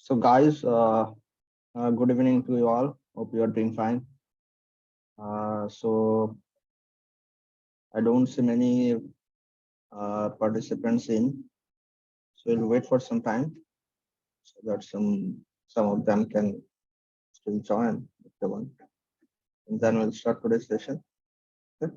So guys, good evening to you all. Hope you are doing fine. So I don't see many participants in, so we'll wait for some time so that some of them can still join if they want. And then we'll start today's session. Okay.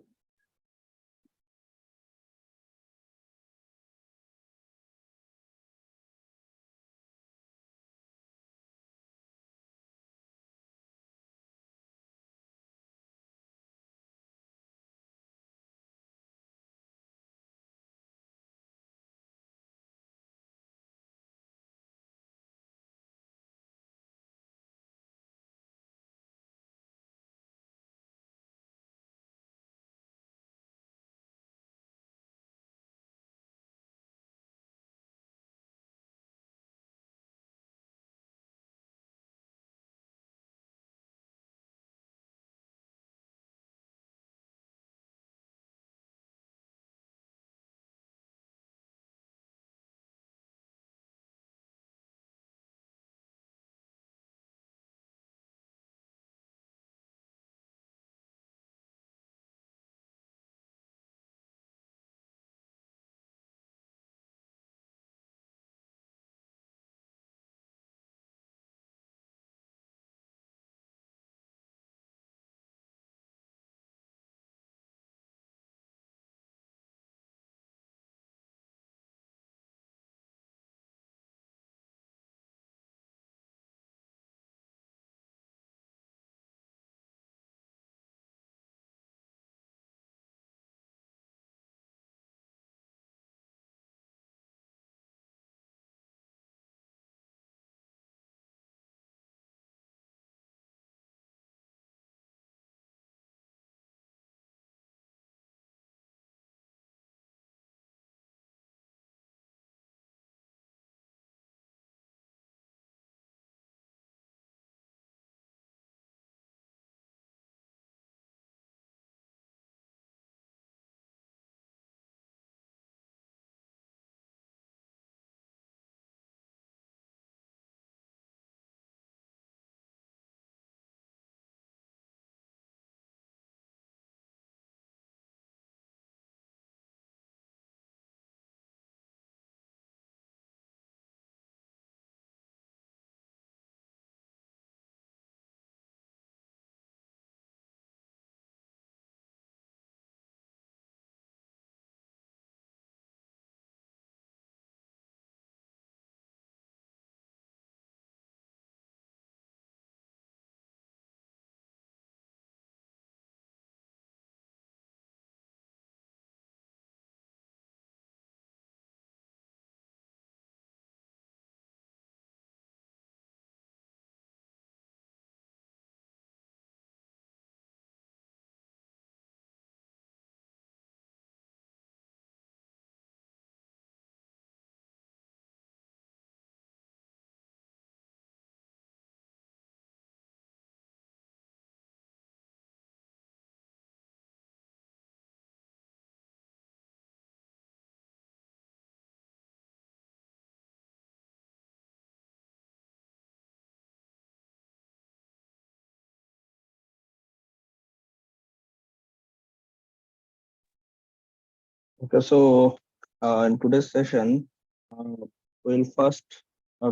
Okay. So in today's session, uh, we'll first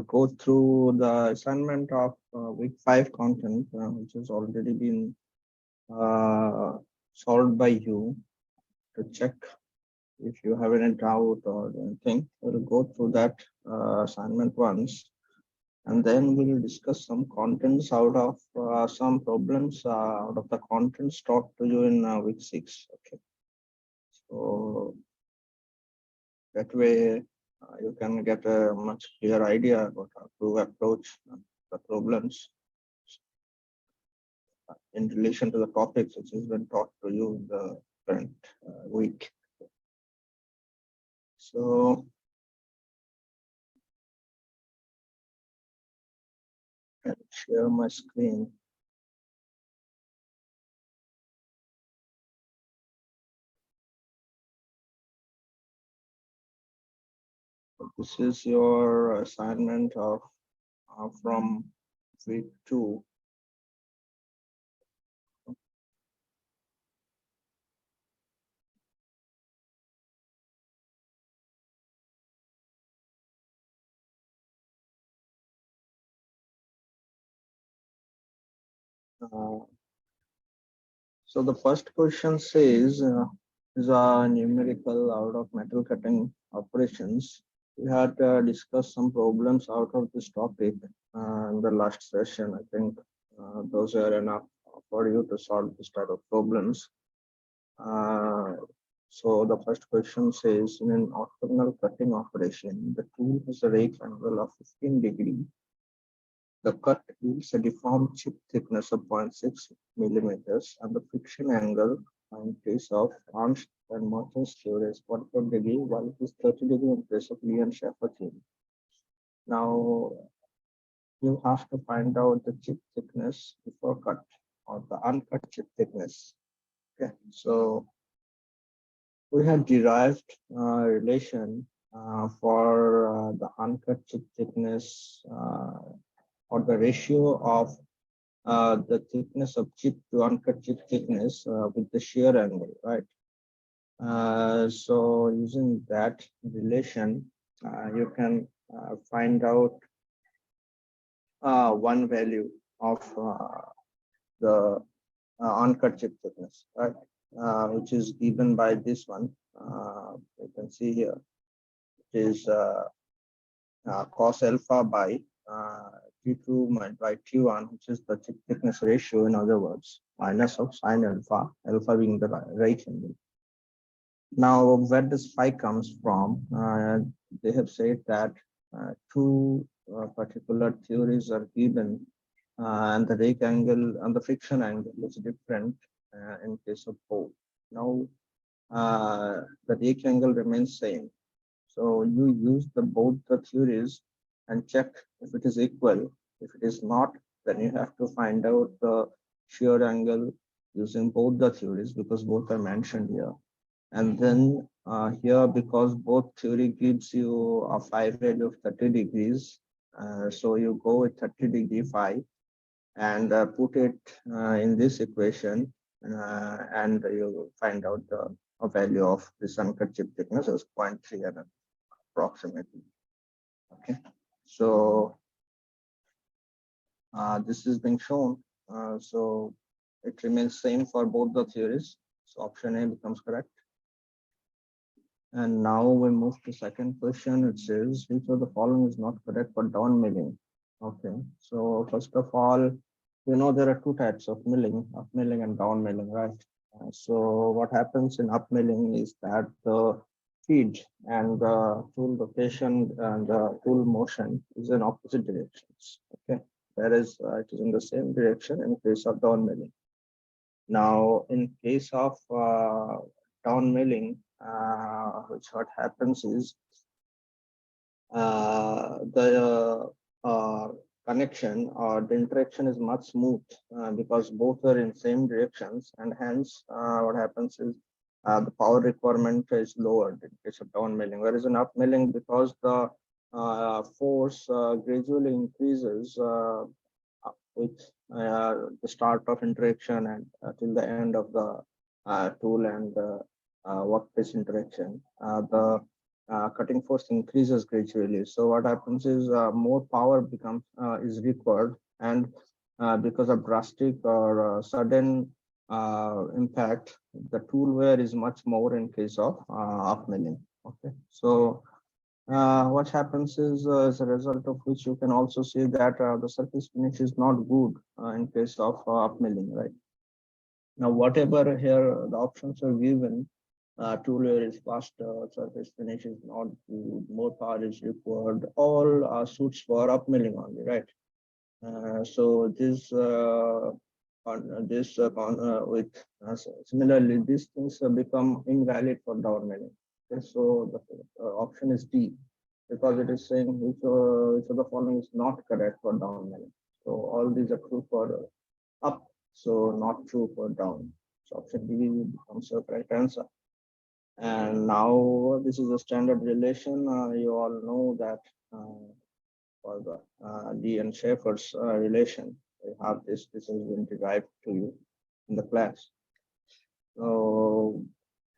go through the assignment of week 5 content, which has already been uh, solved by you to check if you have any doubt or anything. We'll go through that assignment once, and then we'll discuss some contents out of some problems out of the contents taught to you in week 6. Okay, so that way you can get a much clear idea about how to approach the problems in relation to the topics which has been taught to you in the current week. So I'll share my screen. This is your assignment of from week 2. So the first question says, is a numerical out of metal cutting operations. We had discussed some problems out of this topic in the last session. I think those are enough for you to solve this type of problems. Uh, so the first question says, in an orthogonal cutting operation, the tool has a rake angle of 15 degree. The cut yields a deformed chip thickness of 0.6 millimeters, and the friction angle in case of Ernst and Merton's theory is 45 degree, while it is 30 degree in case of Lee and Schaeffer theory. Now, you have to find out the chip thickness before cut, or the uncut chip thickness. Okay, so we have derived a relation for the uncut chip thickness, or the ratio of the thickness of chip to uncut chip thickness with the shear angle, right? So using that relation, you can find out one value of the uncut chip thickness, right? Which is given by this one. You can see here, it is cos alpha by T2 by T1, which is the chip thickness ratio, in other words, minus of sine alpha, alpha being the right angle. Now, where does phi comes from? They have said that two particular theories are given, and the rake angle and the friction angle is different in case of both. Now, the rake angle remains same. So you use both the theories and check if it is equal. If it is not, then you have to find out the shear angle using both the theories, because both are mentioned here. And then here, because both theory gives you a phi value of 30 degrees, so you go with 30 degree phi and put it in this equation, and you find out the value of this uncut chip thickness is 0.3 mm approximately. Okay, so this is being shown. So it remains same for both the theories. So option A becomes correct. And now we move to second question. It says, which of the following is not correct for down milling? Okay, so first of all, there are two types of milling, up milling and down milling, right? So what happens in up milling is that the feed and the tool rotation and the tool motion is in opposite directions. Okay, whereas it is in the same direction in case of down milling. Now, in case of down milling, which what happens is the connection or the interaction is much smooth because both are in same directions, and hence what happens is the power requirement is lowered in case of down milling, whereas in up milling, because the force gradually increases with the start of interaction and till the end of the tool and workpiece interaction, the cutting force increases gradually. So what happens is more power becomes is required, and because of drastic or sudden impact, the tool wear is much more in case of up milling. Okay, so what happens is, as a result of which you can also see that the surface finish is not good in case of up milling, right? Now, whatever here the options are given, tool wear is faster, surface finish is not good, more power is required, all suits for up milling only, right? So this with similarly, these things become invalid for down milling. Okay, so the option is D, because it is saying which of the following is not correct for down milling. So all these are true for up, so not true for down. So option B becomes the correct answer. And now this is a standard relation. You all know that for the D and Schaeffer's relation. We have this has been derived to you in the class. So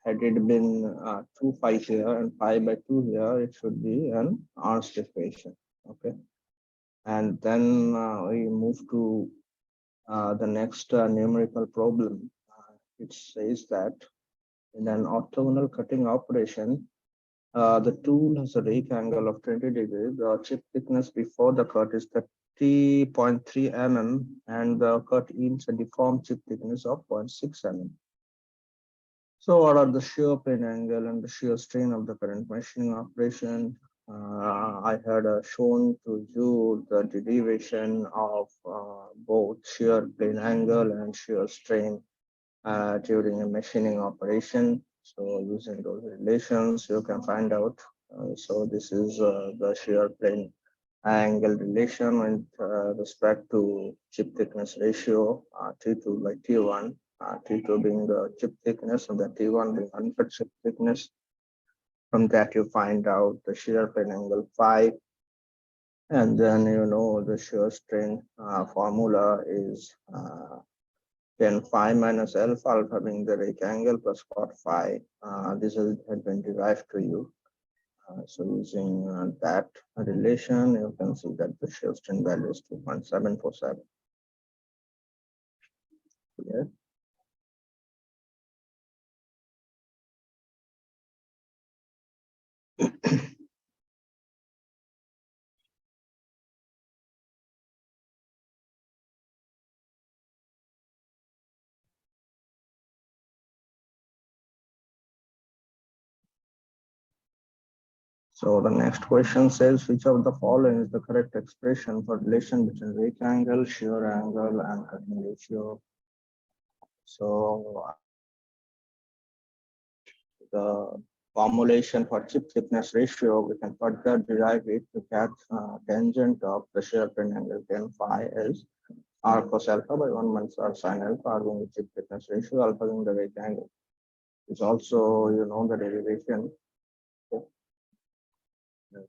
had it been 2 pi here and pi by 2 here, it should be an Ernst equation. Okay. And then we move to the next numerical problem. It says that in an orthogonal cutting operation, the tool has a rake angle of 20 degrees. The chip thickness before the cut is 30.3 mm, and the cut yields a deformed chip thickness of 0.6 mm. So what are the shear plane angle and the shear strain of the current machining operation? I had shown to you the derivation of both shear plane angle and shear strain during a machining operation. So using those relations, you can find out. So this is the shear plane angle relation with respect to chip thickness ratio, T2 by T1, T2 being the chip thickness and the T1 being uncut chip thickness. From that, you find out the shear plane angle phi, and then you know the shear strain formula is 10 phi minus alpha, alpha being the rake angle plus cot phi. This has been derived to you. So using that relation, you can see that the shear strain value is 2.747. Yeah. So the next question says, which of the following is the correct expression for relation between rake angle, shear angle, and cutting ratio? So the formulation for chip thickness ratio, we can further derive it to get tangent of the shear plane angle 10 phi is r cos alpha by 1 minus r sin alpha, r being the chip thickness ratio, alpha being the rake angle. It's also, you know, the derivation.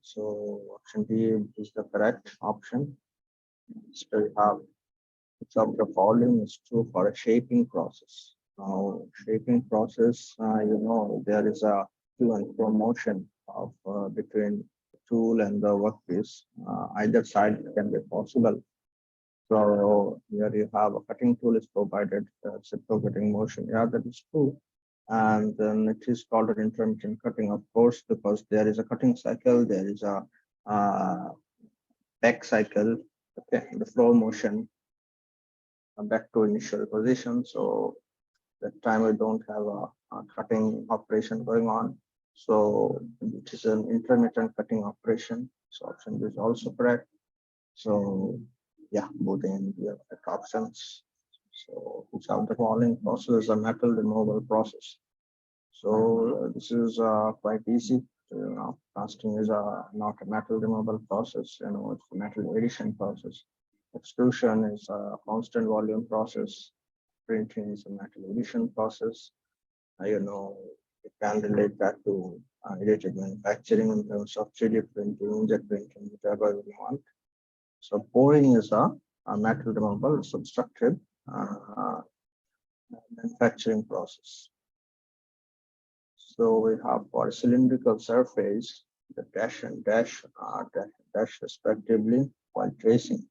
So option D is the correct option. So we have which of the following is true for a shaping process. Now, shaping process, you know, there is a to and fro motion of between the tool and the workpiece. Either side can be possible. So here you have a cutting tool is provided, reciprocating motion. Yeah, that is true. And then it is called an intermittent cutting, of course, because there is a cutting cycle, there is a back cycle, okay, the flow motion back to initial position. So that time we don't have a cutting operation going on. So it is an intermittent cutting operation. So option B is also correct. So yeah, both in the correct options. So which of the following process is a metal removal process? So this is quite easy. You know, casting is not a metal removal process. You know, it's a metal addition process. Extrusion is a constant volume process. Printing is a metal addition process. You know, you can relate that to additive manufacturing in terms of 3D printing, inkjet printing, whatever you want. So pouring is a metal removal subtractive manufacturing process. So we have for a cylindrical surface, the dash and dash are dash respectively while tracing.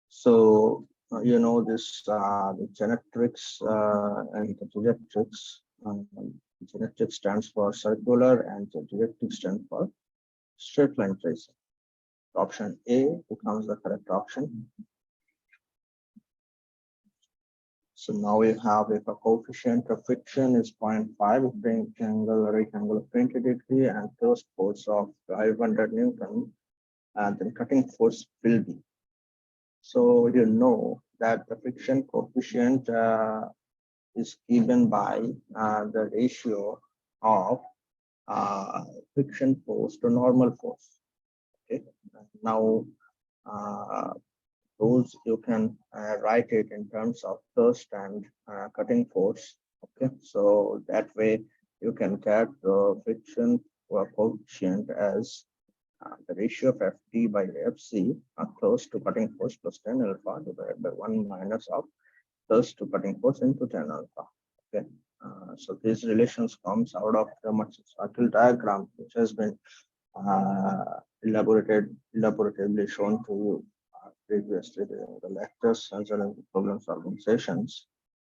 So you know this the genetrics and the directrix. Genetrics stands for circular and the directrix stands for straight line tracing. Option A becomes the correct option. So now we have if a coefficient of friction is 0.5, if the angle rectangle of 20 degree and thrust force of 500 Newton, and then cutting force will be. So you know that the friction coefficient is given by the ratio of friction force to normal force. Okay. Now those you can write it in terms of thrust and cutting force. Okay, so that way you can get the friction coefficient as the ratio of FD by FC are close to cutting force plus 10 alpha divided by 1 minus of close to cutting force into 10 alpha. Okay. So these relations comes out of the circle diagram, which has been elaboratively shown to you previously during the lectures as well as the problem solving sessions.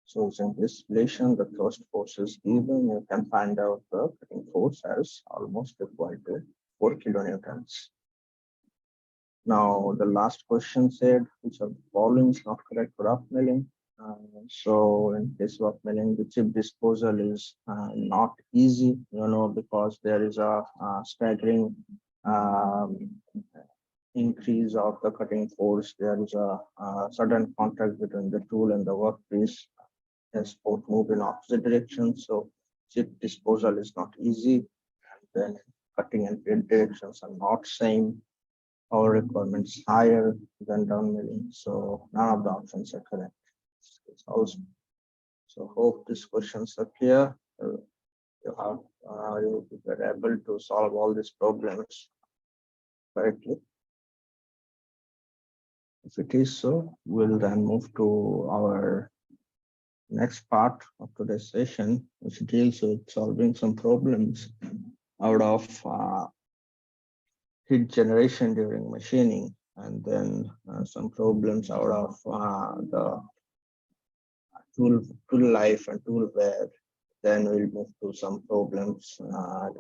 So using this relation, the thrust force is given. You can find out the cutting force as almost equal to 4 kilonewtons. Now, the last question said, which of the following is not correct for rough milling? So in case of milling, the chip disposal is not easy, because there is a staggering um, increase of the cutting force. There is a sudden contact between the tool and the workpiece as both move in opposite directions. So chip disposal is not easy. And then cutting and field directions are not same. Power requirements higher than down milling. So none of the options are correct. Also, so hope these questions are clear. You were able to solve all these problems correctly. If it is so, we'll then move to our next part of today's session, which deals with solving some problems out of heat generation during machining, and then some problems out of the tool life and tool wear. Then we'll move to some problems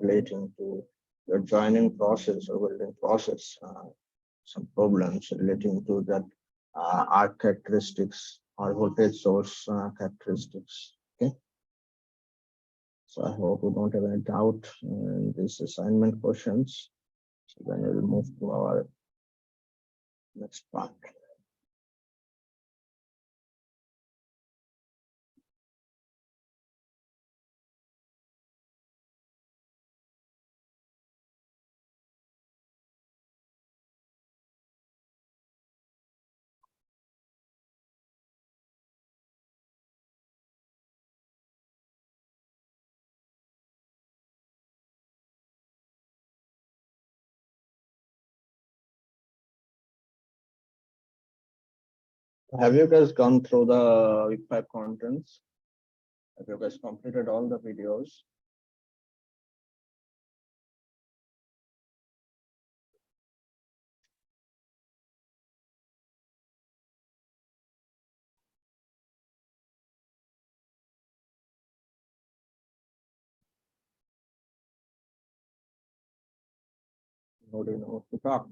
relating to the joining process or welding process, some problems relating to that arc characteristics or voltage source characteristics. Okay. So I hope we don't have any doubt in these assignment questions. So then we'll move to our next part. Have you guys gone through the week 5 contents? Have you guys completed all the videos? Nobody knows to talk.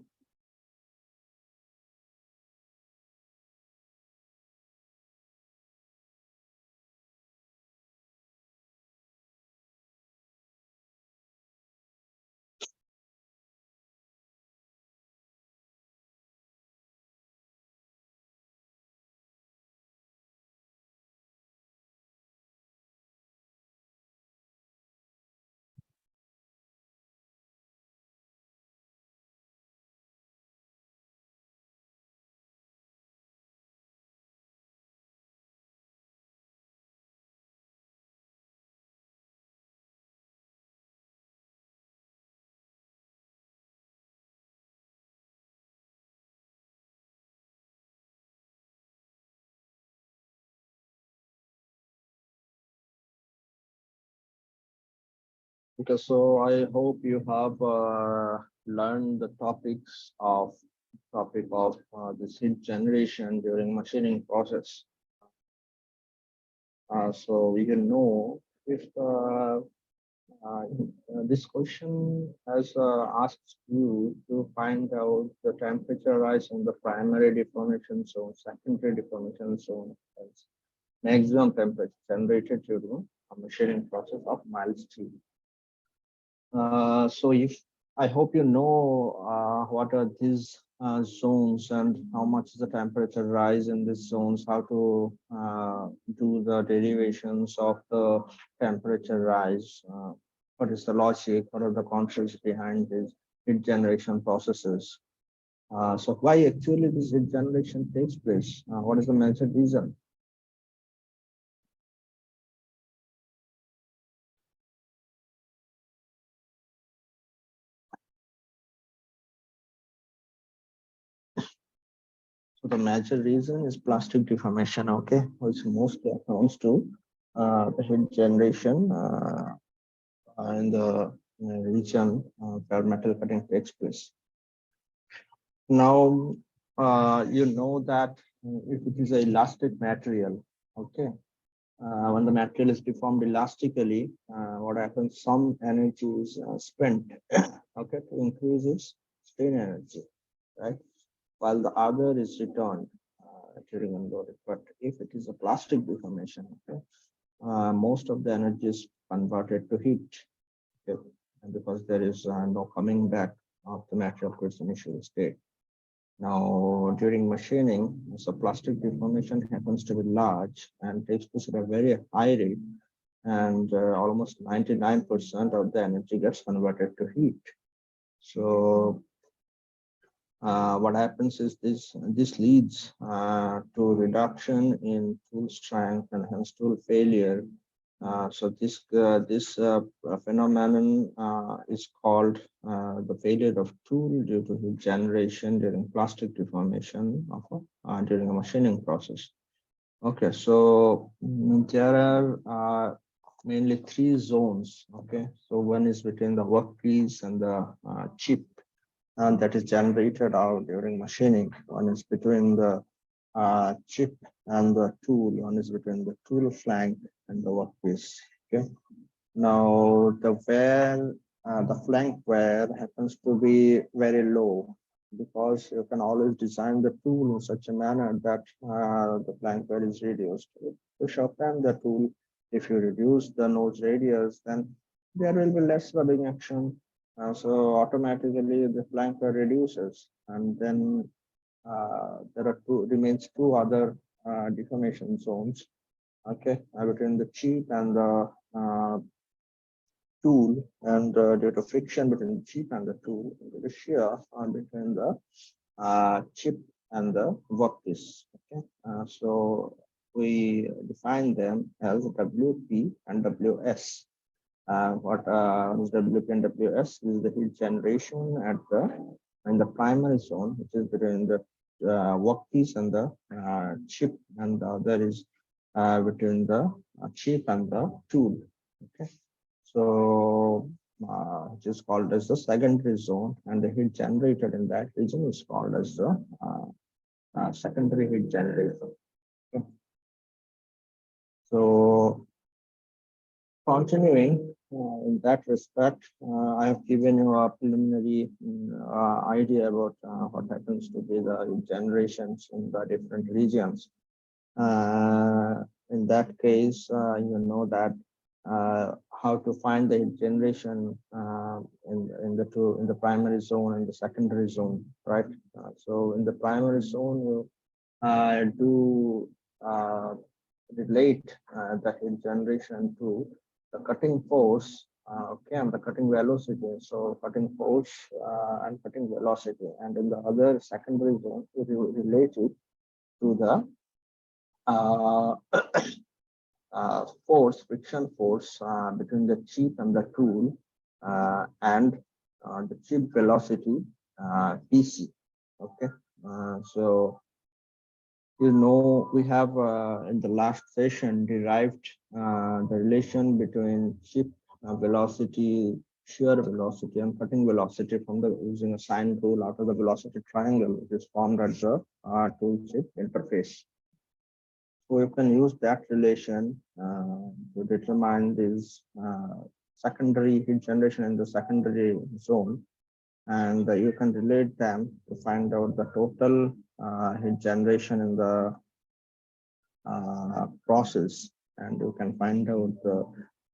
Okay, so I hope you have learned the topic of this heat generation during machining process. So we can know if this question has asked you to find out the temperature rise in the primary deformation zone, secondary deformation zone, and maximum temperature generated during a machining process of mild steel. So if I hope you know what are these zones and how much is the temperature rise in these zones, how to do the derivations of the temperature rise, what is the logic, what are the concepts behind these heat generation processes. So why actually this heat generation takes place? What is the major reason? the major reason is plastic deformation, okay, which mostly accounts to the heat generation in the region where metal cutting takes place. Now, you know that if it is a elastic material, okay, when the material is deformed elastically, what happens? Some energy is spent, okay, to increase its strain energy, right? While the other is returned during unloading. But if it is a plastic deformation, okay, most of the energy is converted to heat, okay, and because there is no coming back of the material to its initial state. Now, during machining, so plastic deformation happens to be large and takes place at a very high rate, and almost 99% of the energy gets converted to heat. So, what happens is this leads to reduction in tool strength and hence tool failure. So this phenomenon is called the failure of tool due to heat generation during plastic deformation of during a machining process. Okay, so there are mainly three zones. Okay, so one is between the workpiece and the chip, and that is generated out during machining. One is between the chip and the tool. One is between the tool flank and the workpiece. Okay. Now the flank wear happens to be very low because you can always design the tool in such a manner that the flank wear is reduced. To shorten the tool, if you reduce the nose radius, then there will be less rubbing action. So automatically the flank wear reduces, and then there are remains two other deformation zones, okay, between the chip and the tool, and due to friction between the chip and the tool, due to shear between the chip and the workpiece. Okay, so we define them as WP and WS. What is WP and WS is the heat generation at the in the primary zone, which is between the workpiece and the chip, and the other is between the chip and the tool. Okay, so which is called as the secondary zone, and the heat generated in that region is called as the secondary heat generation. Okay. So continuing in that respect, I have given you a preliminary idea about what happens to be the generations in the different regions. In that case, you know that how to find the generation in the primary zone and the secondary zone, right? So in the primary zone, you do relate the heat generation to the cutting force, okay, and the cutting velocity. So cutting force and cutting velocity, and in the other secondary zone, it will relate it to the uh, friction force between the chip and the tool, and the chip velocity, PC. Okay, so you know we have in the last session derived the relation between chip velocity, shear velocity, and cutting velocity from the using a sine rule out of the velocity triangle, which is formed at the tool chip interface. So you can use that relation to determine this secondary heat generation in the secondary zone, and you can relate them to find out the total heat generation in the process, and you can find out the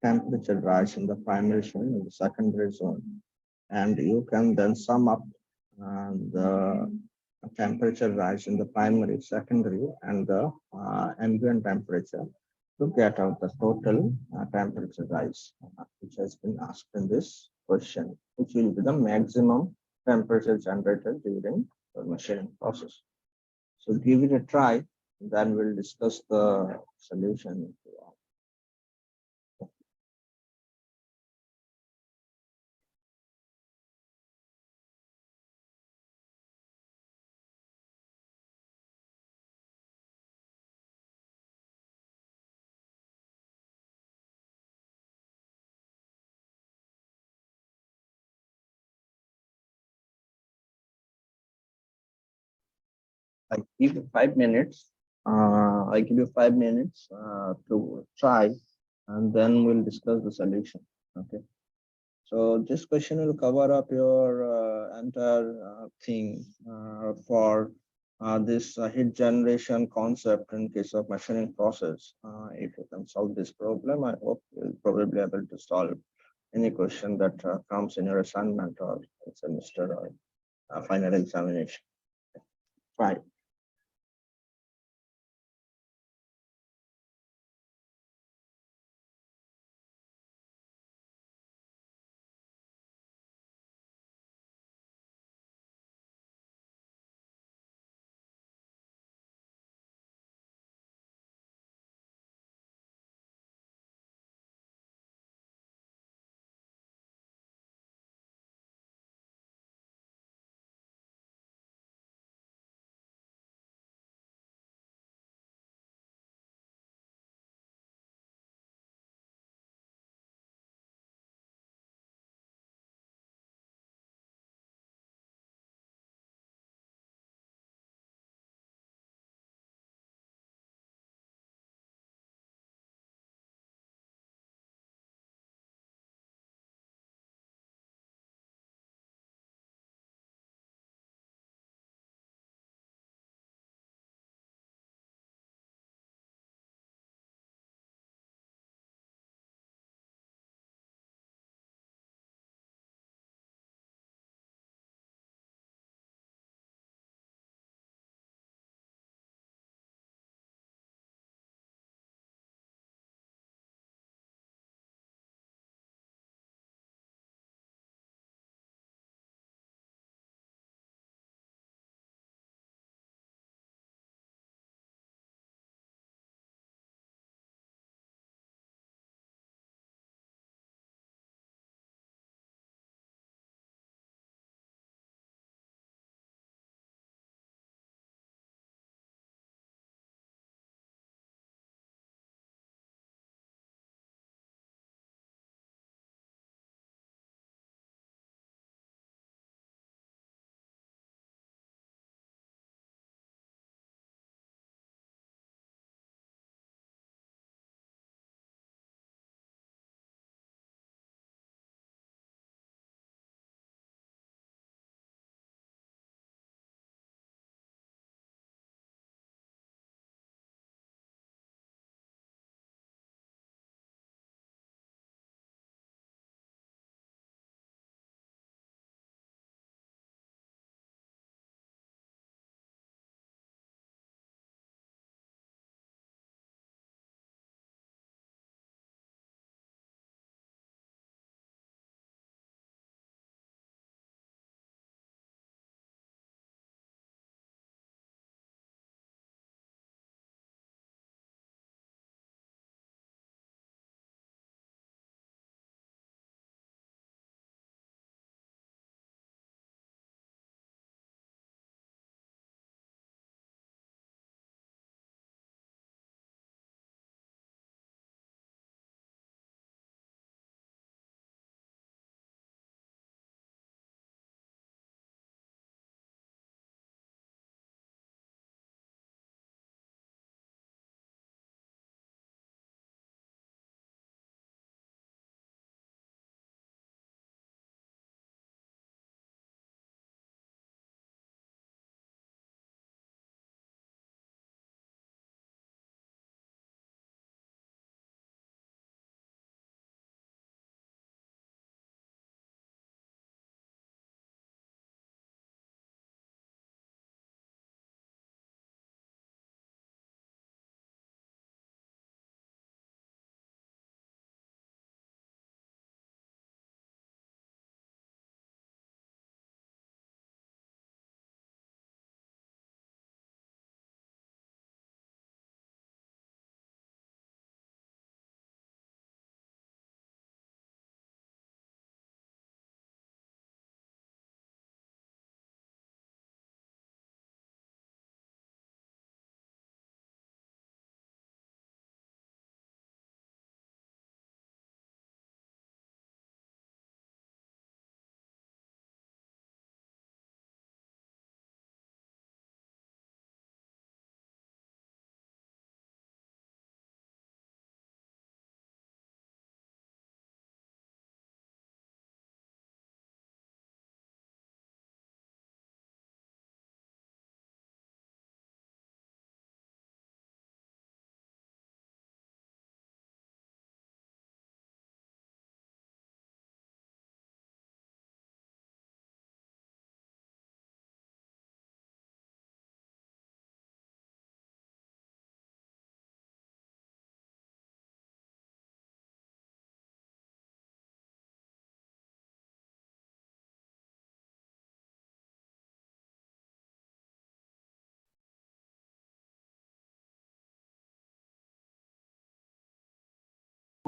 temperature rise in the primary zone and the secondary zone, and you can then sum up the temperature rise in the primary, secondary, and the ambient temperature to get out the total temperature rise, which has been asked in this question, which will be the maximum temperature generated during the machining process. So give it a try, then we'll discuss the solution. I give you 5 minutes. I give you 5 minutes to try, and then we'll discuss the solution. Okay. So this question will cover up your entire thing for this heat generation concept in case of machining process. If you can solve this problem, I hope you'll probably able to solve any question that comes in your assignment or semester or final examination. Right.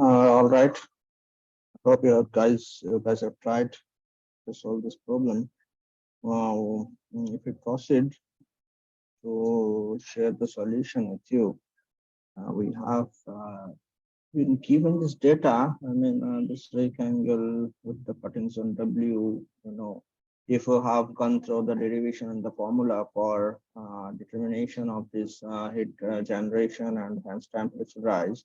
All right. Hope you guys have tried to solve this problem. If we proceed to share the solution with you, we have been given this data. I mean, this rectangle with the cutting zone W. If you have gone through the derivation and the formula for determination of this heat generation and hence temperature rise,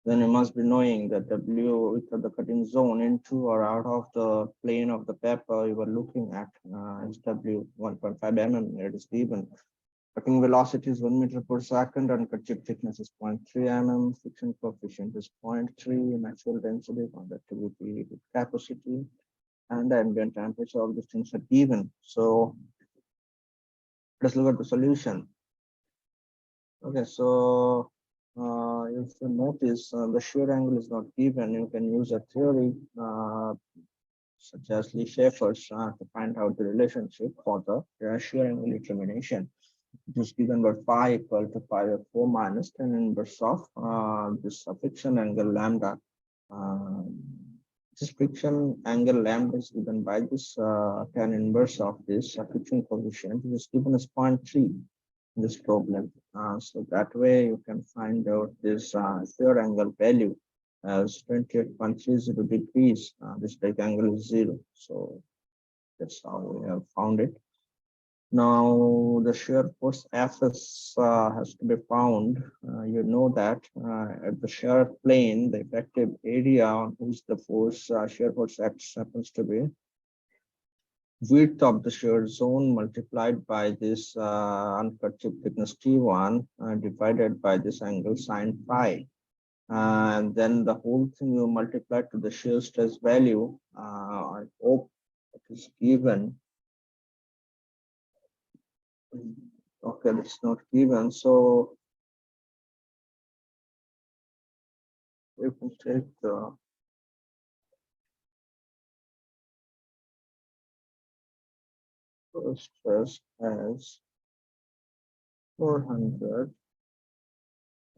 then you must be knowing that W with the cutting zone into or out of the plane of the paper you are looking at is W 1.5 mm. It is given. Cutting velocity is 1 meter per second and cut chip thickness is 0.3 mm. Friction coefficient is 0.3. Natural density, conductivity, capacity, and the ambient temperature. All these things are given. So let's look at the solution. Okay, so if you notice the shear angle is not given, you can use a theory such as Lee Schaeffer's to find out the relationship for the shear angle determination. It is given by phi equal to pi of 4 minus 10 inverse of this friction angle lambda. Uh, this friction angle lambda is given by this 10 inverse of this friction coefficient. It is given as 0.3 in this problem. So that way you can find out this shear angle value as 28.30 degrees. This right angle is 0. So that's how we have found it. Now the shear force Fs has to be found. You know that at the shear plane, the effective area on which the force shear force X happens to be width of the shear zone multiplied by this uncut chip thickness T1 divided by this angle sine phi. And then the whole thing you multiply to the shear stress value. I hope it is given. Okay, that's not given. So we can take the stress as 400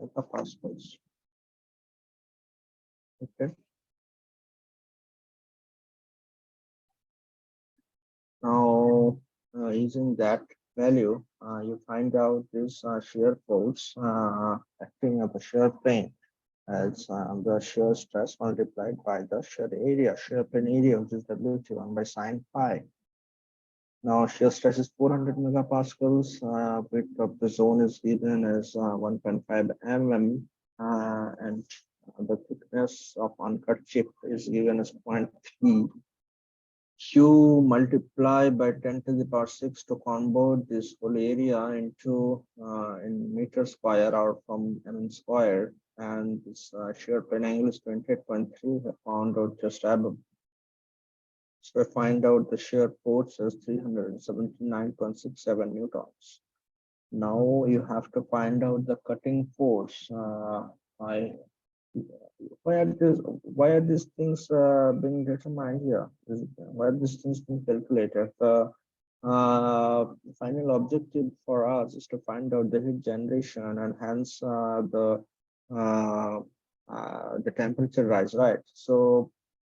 megapascals. Okay. Now, using that value, you find out this shear force acting at the shear plane as the shear stress multiplied by the shear area, shear plane area, which is W1 by sine phi. Now, shear stress is 400 megapascals. Width of the zone is given as 1.5 mm, and the thickness of uncut chip is given as 0.3. Q multiply by 10 to the power 6 to convert this whole area into in meter square or from mm square, and this shear plane angle is 28.3. Found out just above. So I find out the shear force as 379.67 newtons. Now you have to find out the cutting force. I why are these things being determined here? Why are these things being calculated? The final objective for us is to find out the heat generation and hence uh, the temperature rise, right? So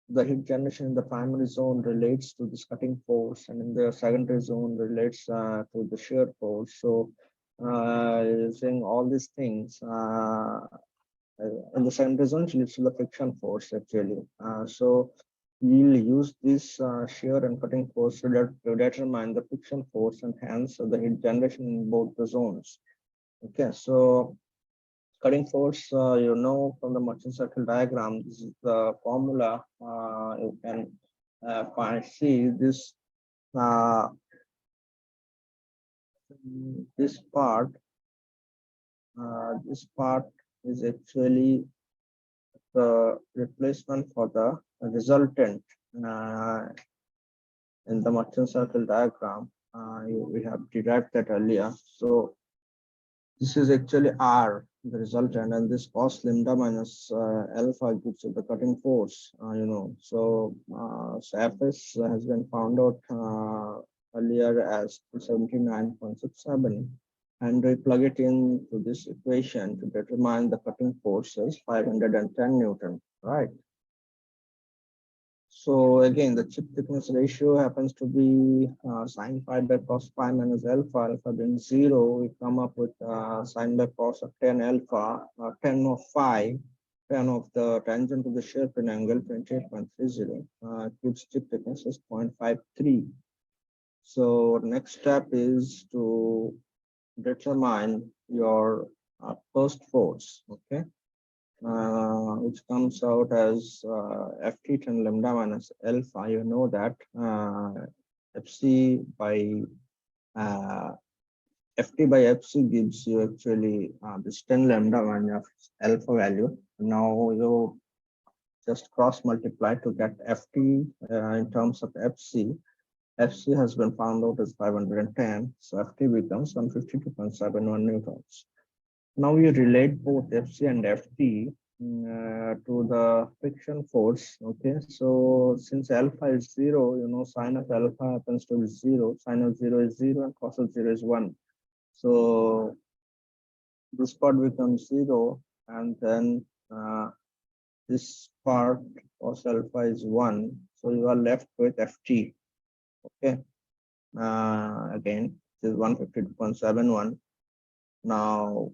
the heat generation in the primary zone relates to this cutting force, and in the secondary zone relates to the shear force. So, using all these things, in the secondary zone leads to the friction force actually. So, we'll use this shear and cutting force to determine the friction force and hence the heat generation in both the zones. Okay, so cutting force, from the Merchant circle diagram, this is the formula. You can see this uh, this part. This part is actually the replacement for the resultant in the Merchant circle diagram. We have derived that earlier. So this is actually R, the resultant, and this cos lambda minus alpha gives you the cutting force, So Fs has been found out earlier as 79.67. and we plug it into this equation to determine the cutting force as 510 Newton, right? So again, the chip thickness ratio happens to be sine phi by cos phi minus alpha. Alpha being 0, we come up with sine by cos of 10 alpha, 10 of phi, 10 of the tangent to the shear pin angle, 28.30. Gives chip thickness is 0.53. So next step is to determine your first force, okay? Which comes out as ft 10 lambda minus alpha. You know that fc by uh, ft by fc gives you actually this 10 lambda minus alpha value. Now you just cross multiply to get ft in terms of fc. Fc has been found out as 510, so ft becomes 152.71 newtons. Now you relate both Fc and Ft to the friction force. Okay, so since alpha is 0, you know, sine of alpha happens to be 0, sine of 0 is 0, and cos of 0 is 1. So this part becomes 0, and then this part cos alpha is 1. So you are left with Ft. Okay, again, this is 152.71. Now,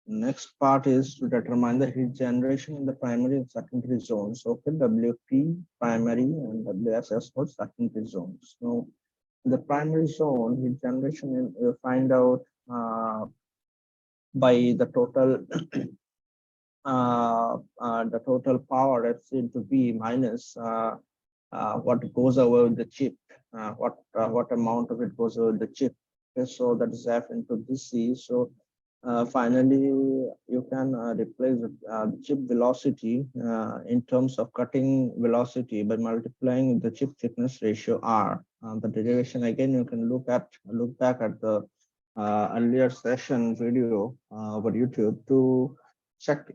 next part is to determine the heat generation in the primary and secondary zones. Okay, WP primary and WSS for secondary zones. So in the primary zone, heat generation you find out by the total power Fc into B minus what goes over the chip, what amount of it goes over the chip. Okay, so that is F into DC. So finally, you can replace the chip velocity in terms of cutting velocity by multiplying the chip thickness ratio R. The derivation again, you can look back at the earlier session video over YouTube to check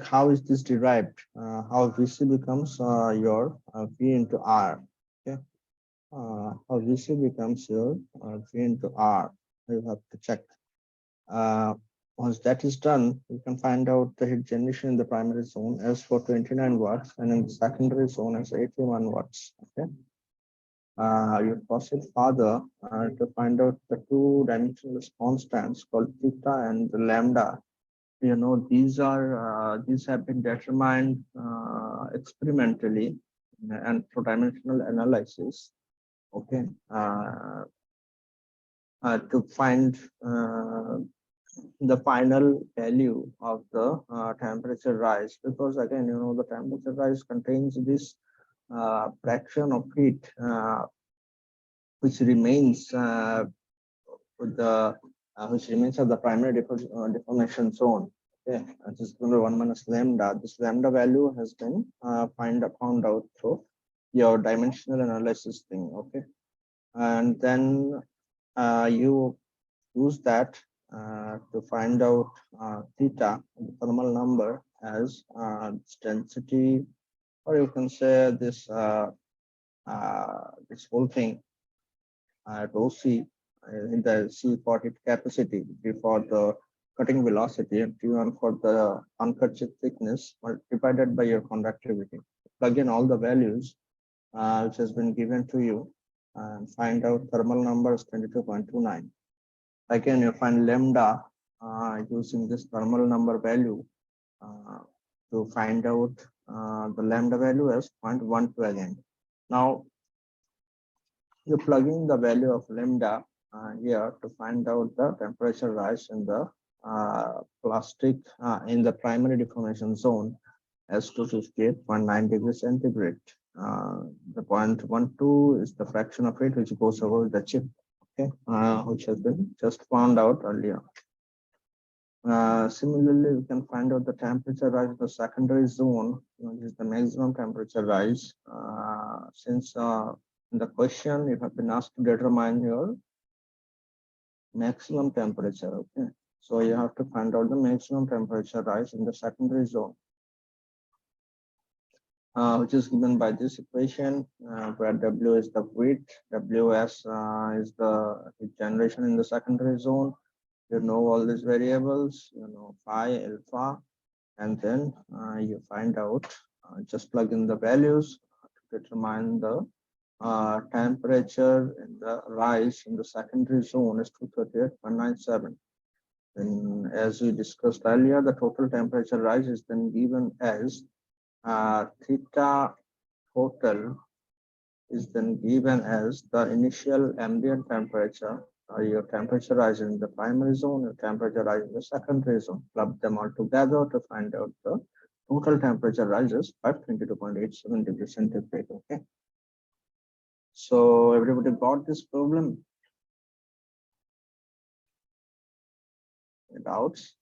how is this derived, how VC becomes your V into R. Okay, how VC becomes your V into R. You have to check. Once that is done, you can find out the heat generation in the primary zone as for 29 watts and in the secondary zone as 81 watts. Okay. You proceed further to find out the two-dimensional constants called theta and lambda. You know, these have been determined experimentally and for dimensional analysis. Okay. To find the final value of the temperature rise, because again, you know, the temperature rise contains this fraction of heat which remains with the which remains at the primary deformation zone. Okay, this is going to 1 minus lambda. This lambda value has been found out through your dimensional analysis thing. Okay, and then you use that to find out theta, the thermal number, as density, or you can say this this whole thing rho c in the C for heat capacity, G for the cutting velocity, and T1 for the uncut chip thickness, divided by your conductivity. Plug in all the values which has been given to you and find out thermal number is 22.29. Again, you find lambda using this thermal number value to find out the lambda value as 0.12 again. Now, you plug in the value of lambda here to find out the temperature rise in the plastic in the primary deformation zone as 258.9 degrees centigrade. The 0.12 is the fraction of it which goes over the chip, okay, which has been just found out earlier. Similarly, we can find out the temperature rise in the secondary zone, which is the maximum temperature rise. Since in the question, you have been asked to determine your maximum temperature. Okay, so you have to find out the maximum temperature rise in the secondary zone. which is given by this equation, where W is the width, WS is the heat generation in the secondary zone. You know all these variables, you know phi, alpha, and then you find out, just plug in the values to determine the temperature in the rise in the secondary zone is 238.97. Then, as we discussed earlier, the total temperature rise is then given as theta total is then given as the initial ambient temperature, your temperature rise in the primary zone, your temperature rise in the secondary zone. Club them all together to find out the total temperature rises 522.87 degrees centigrade. Okay. So everybody got this problem? Doubts?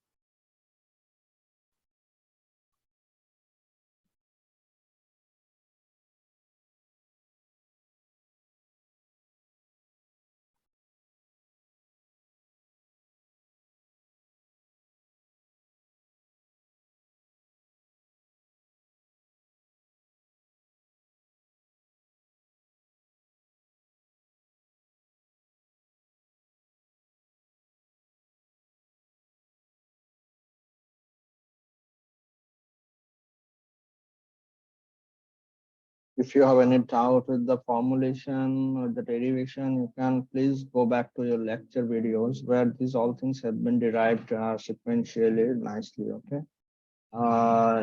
If you have any doubt with the formulation or the derivation, you can please go back to your lecture videos where these all things have been derived sequentially nicely. Okay.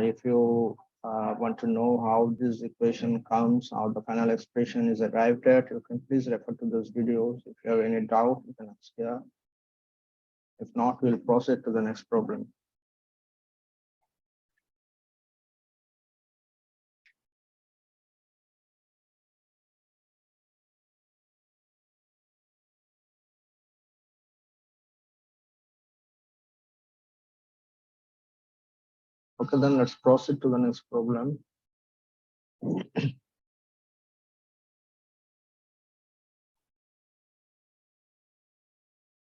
If you want to know how this equation comes, how the final expression is arrived at, you can please refer to those videos. If you have any doubt, you can ask here. If not, we'll proceed to the next problem. Okay, then let's proceed to the next problem.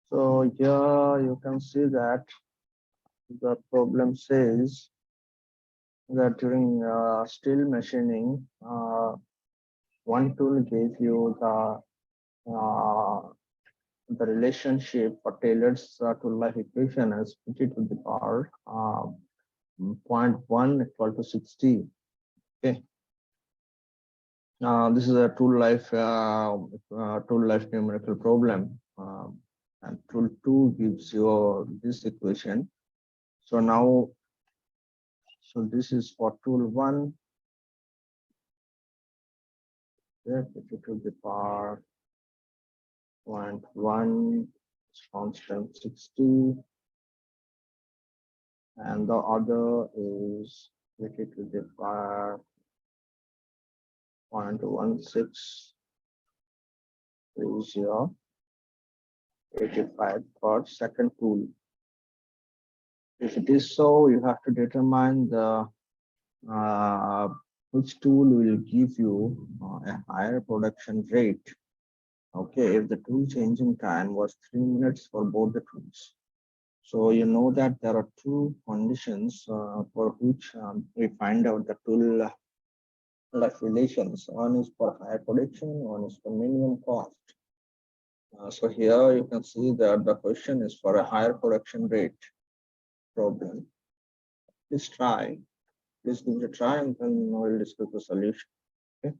So here you can see that the problem says that during steel machining, one tool gave you uh, the relationship for Taylor's tool life equation as put to the power 0.1 equal to 60. Okay. This is a tool life numerical problem, and tool 2 gives you this equation. So now, so this is for tool 1. Yeah, put to the power 0.1 is constant 60, and the other is put to the power 0.16 is your 85 for second tool. If it is so, you have to determine the which tool will give you a higher production rate. Okay, if the tool changing time was 3 minutes for both the tools. So you know that there are two conditions for which we find out the tool life relations. One is for higher production, one is for minimum cost. So here you can see that the question is for a higher production rate problem. Please try. Please give it a try, and then we'll discuss the solution. Okay.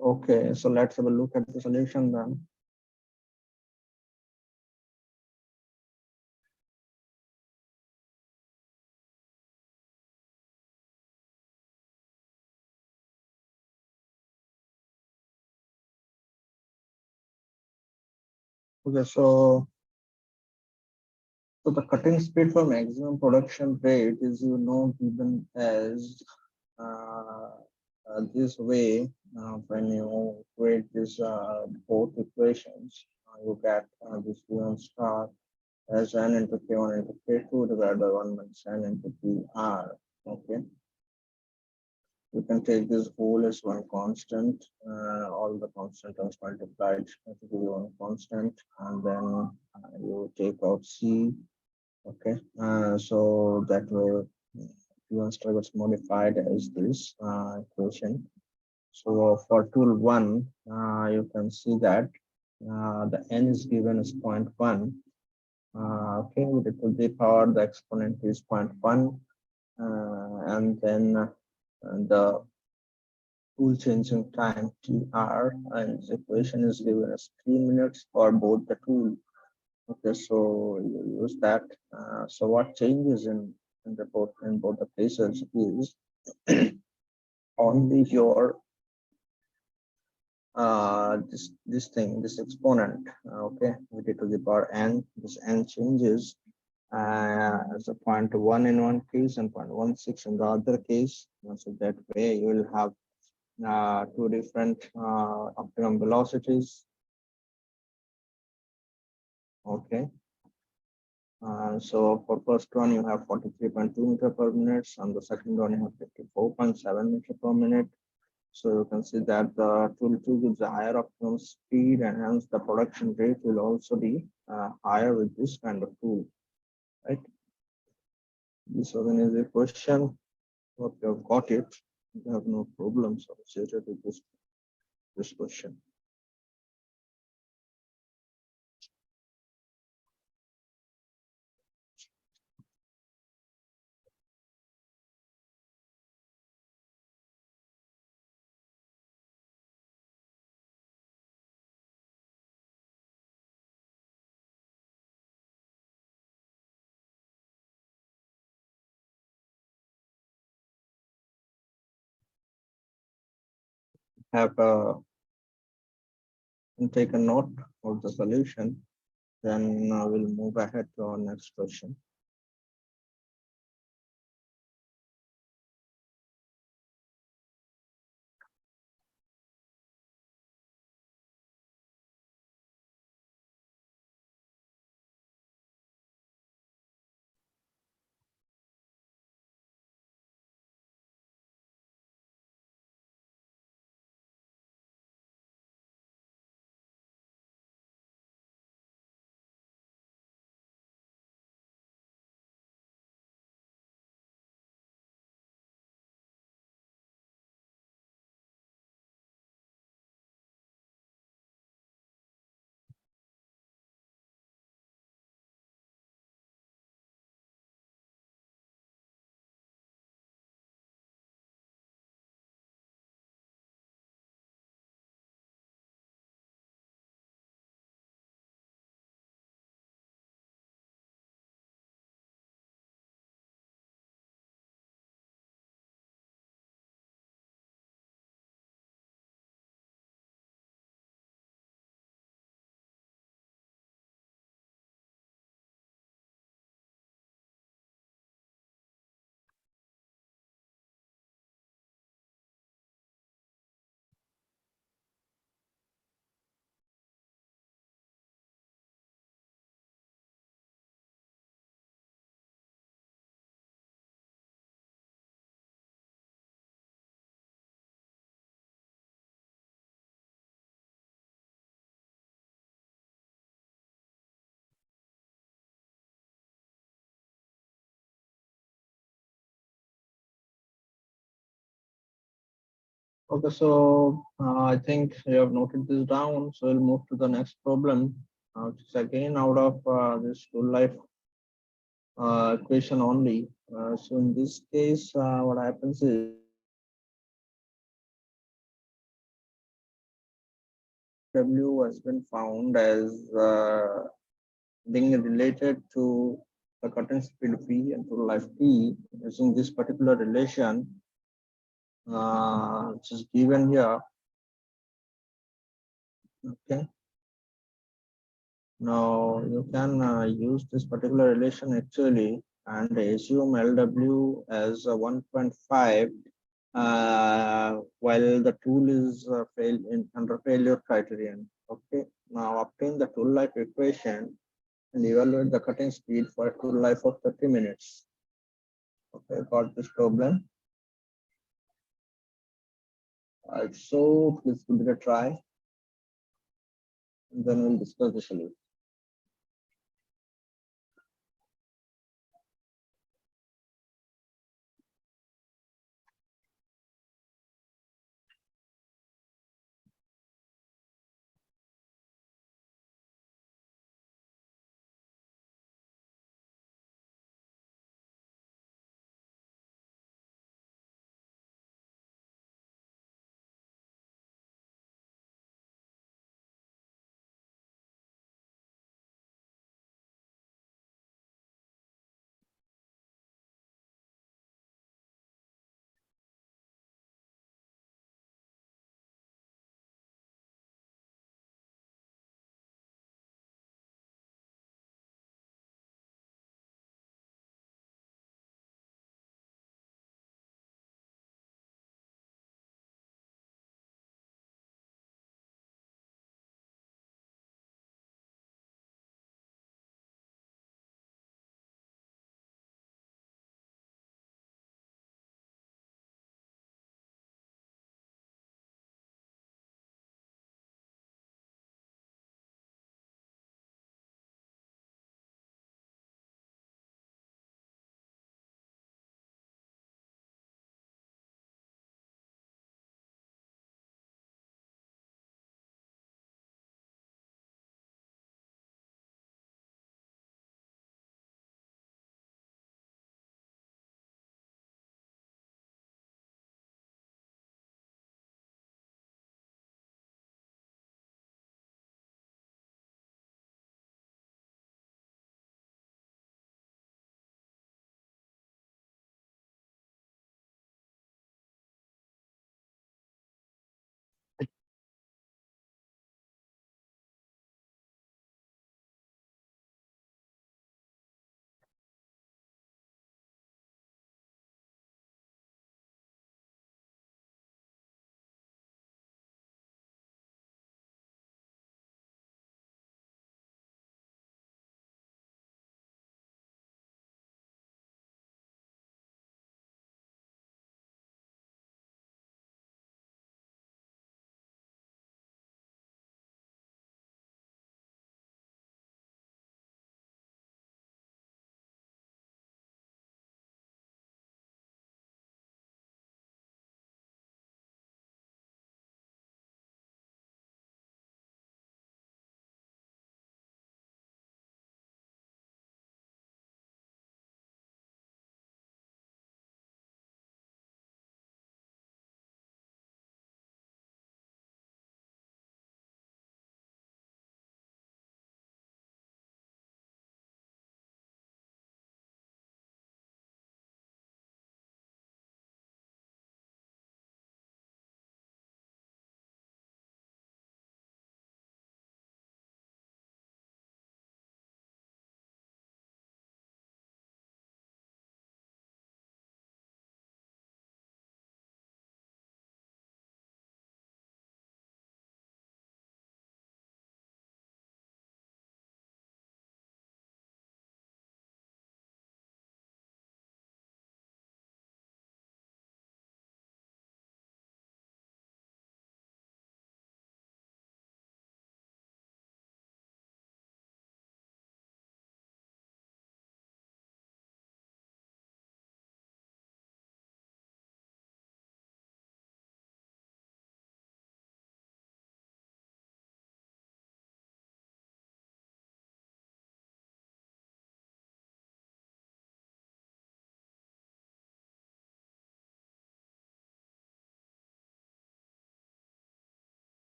Okay, so let's have a look at the solution then. Okay, so the cutting speed for maximum production rate is, given as uh, this way. When you create this both equations, you get this V1 star as n into K1 into K2 divided by 1 minus n into PR. Okay, you can take this whole as one constant, all the constant terms multiplied to give you one constant, and then you take out C. Okay, so that way V1 star gets modified as this equation. So for tool one, you can see that the n is given as 0.1. Okay, with it to the power, the exponent is 0.1, and then the tool changing time TR, and this equation is given as 3 minutes for both the tool. Okay, so you use that. So what changes in both the places is only your this exponent, okay, with it to the power n, this n changes as a 0.1 in one case and 0.16 in the other case. So that way you will have two different optimum velocities. Okay, so for first one you have 43.2 meter per minute, and the second one you have 54.7 meter per minute. So you can see that the tool 2 gives a higher optimum speed, and hence the production rate will also be higher with this kind of tool, right? This was an easy question. Hope you have got it. You have no problems associated with this question. Have take a note of the solution. Then we'll move ahead to our next question. Okay, so I think you have noted this down. So we'll move to the next problem, which is again out of this full life equation only. So in this case, what happens is W has been found as being related to the cutting speed V and to life T using this particular relation, which is given here. Okay. Now you can use this particular relation actually and assume LW as 1.5 while the tool is under failure criterion. Okay. Now obtain the tool life equation and evaluate the cutting speed for a tool life of 30 minutes. Okay, got this problem. So please give it a try. And then we'll discuss the solution.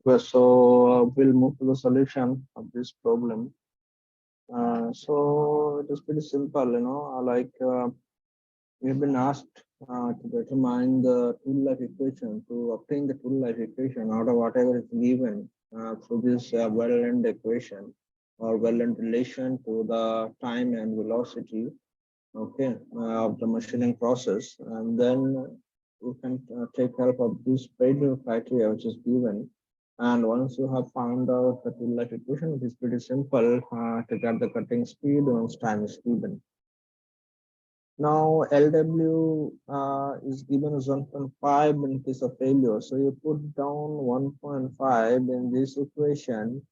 Well, so we'll move to the solution of this problem. So it is pretty simple, we've been asked to determine the tool life equation, to obtain the tool life equation out of whatever is given through this well-end equation or well-end relation to the time and velocity, okay, of the machining process. And then you can take help of this failure criteria which is given. And once you have found out the tool life equation, it is pretty simple to get the cutting speed once time is given. Now LW is given as 1.5 in case of failure. So you put down 1.5 in this equation,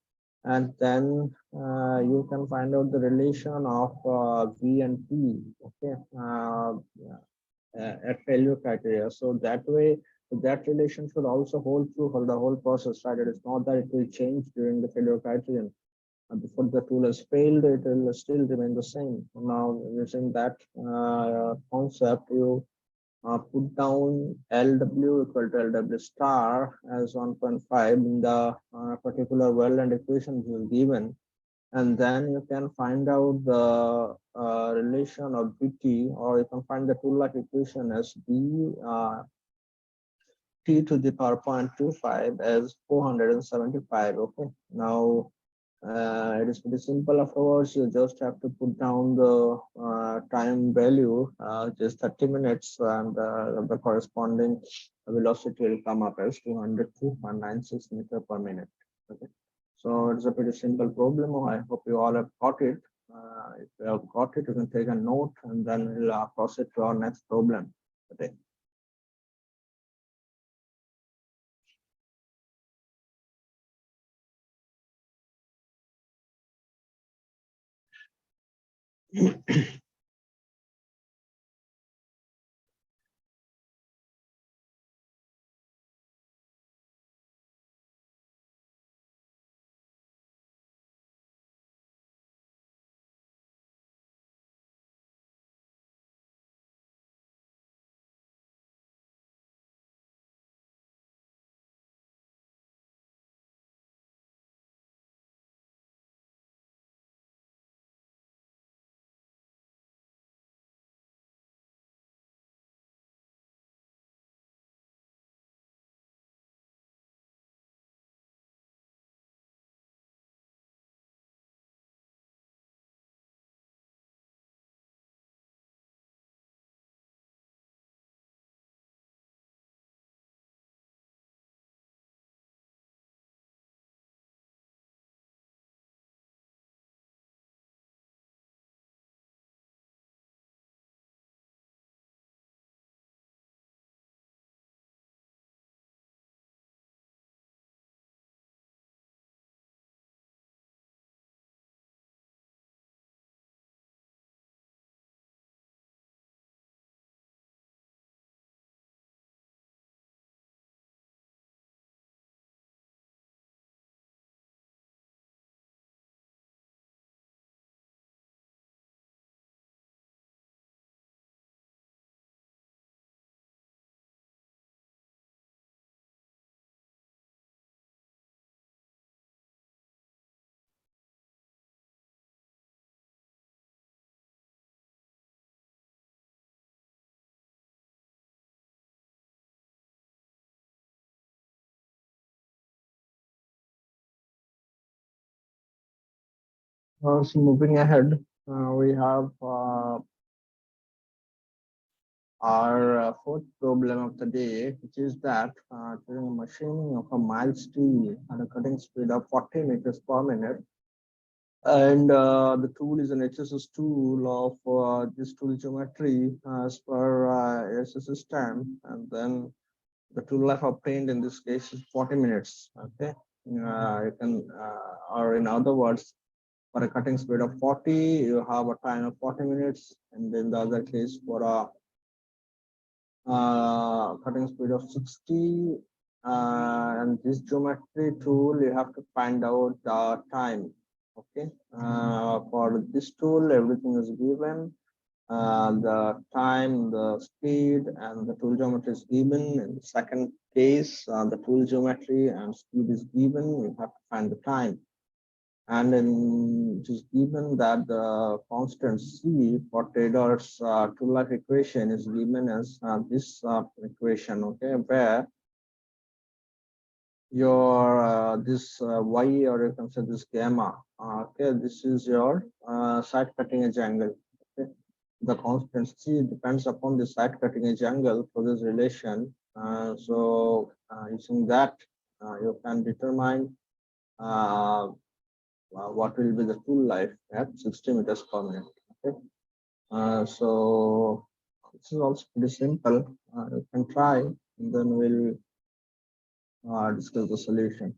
and then you can find out the relation of V and T, okay, at failure criteria. So that way, that relation should also hold true for the whole process, right? It is not that it will change during the failure criterion. Before the tool has failed, it will still remain the same. Now, using that concept, you put down LW equal to LW star as 1.5 in the particular well-end equation you given, and then you can find out the relation of BT, or you can find the tool life equation as B T to the power 0.25 as 475. Okay, now it is pretty simple afterwards. You just have to put down the time value, just 30 minutes, and the corresponding velocity will come up as 202.96 meter per minute. Okay. So it's a pretty simple problem. I hope you all have got it. If you have got it, you can take a note and then we'll proceed to our next problem. Okay. So moving ahead, we have our fourth problem of the day, which is that during machining of a mild steel at a cutting speed of 40 meters per minute, and the tool is an HSS tool of this tool geometry as per SS system, and then the tool life obtained in this case is 40 minutes. Okay, you can, or in other words, for a cutting speed of 40, you have a time of 40 minutes, and then the other case for a cutting speed of 60, and this geometry tool you have to find out the time. Okay, for this tool everything is given, the time, the speed, and the tool geometry is given. In the second case, the tool geometry and speed is given. You have to find the time. And in it is given that the constant C for Taylor's tool life equation is given as this equation, okay, where your this y, or you can say this gamma, okay, this is your side cutting edge angle. Okay, the constant C depends upon the side cutting edge angle for this relation. Using that, you can determine what will be the tool life at 60 meters per minute. Okay, so this is also pretty simple. You can try, and then we'll discuss the solution.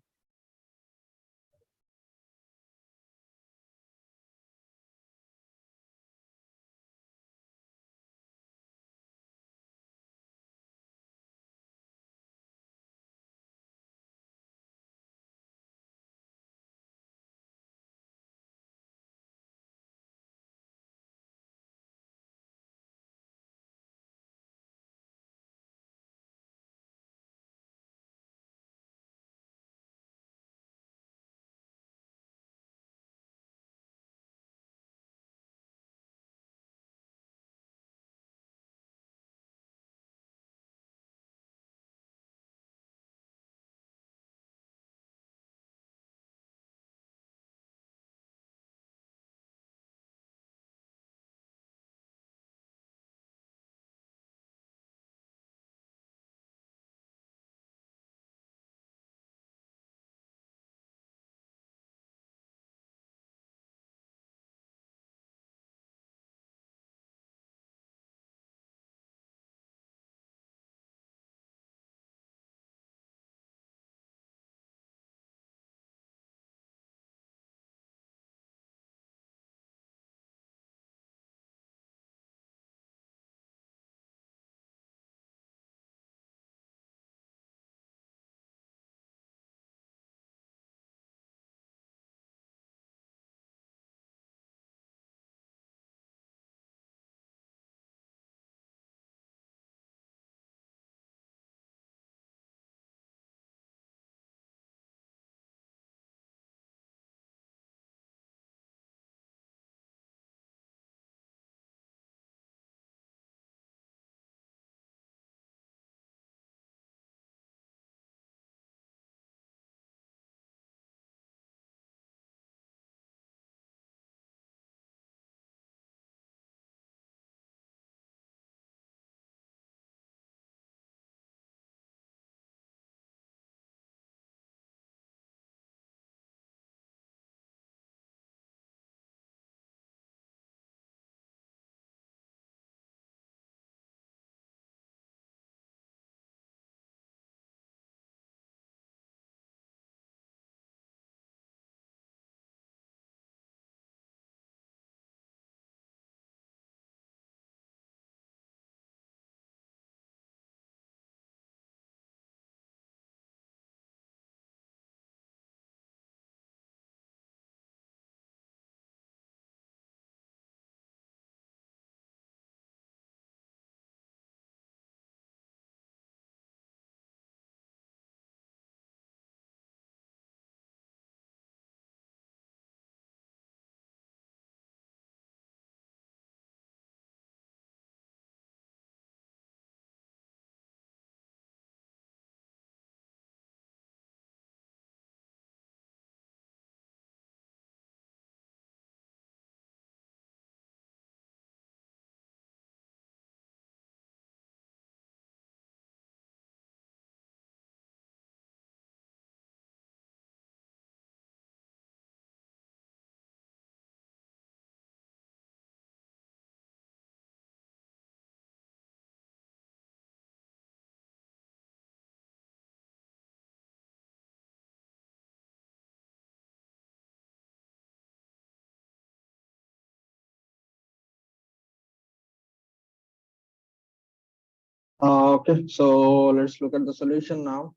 Okay, so let's look at the solution now.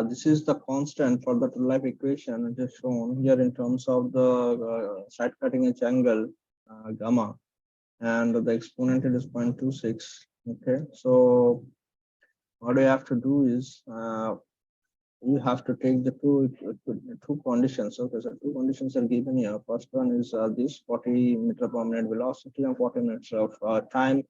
This is the constant for the true life equation. It is shown here in terms of the side cutting edge angle. gamma, and the exponential is 0.26. Okay, so what you have to do is you have to take the two conditions. Okay, so two conditions are given here. First one is this 40 meter per minute velocity and 40 minutes of time,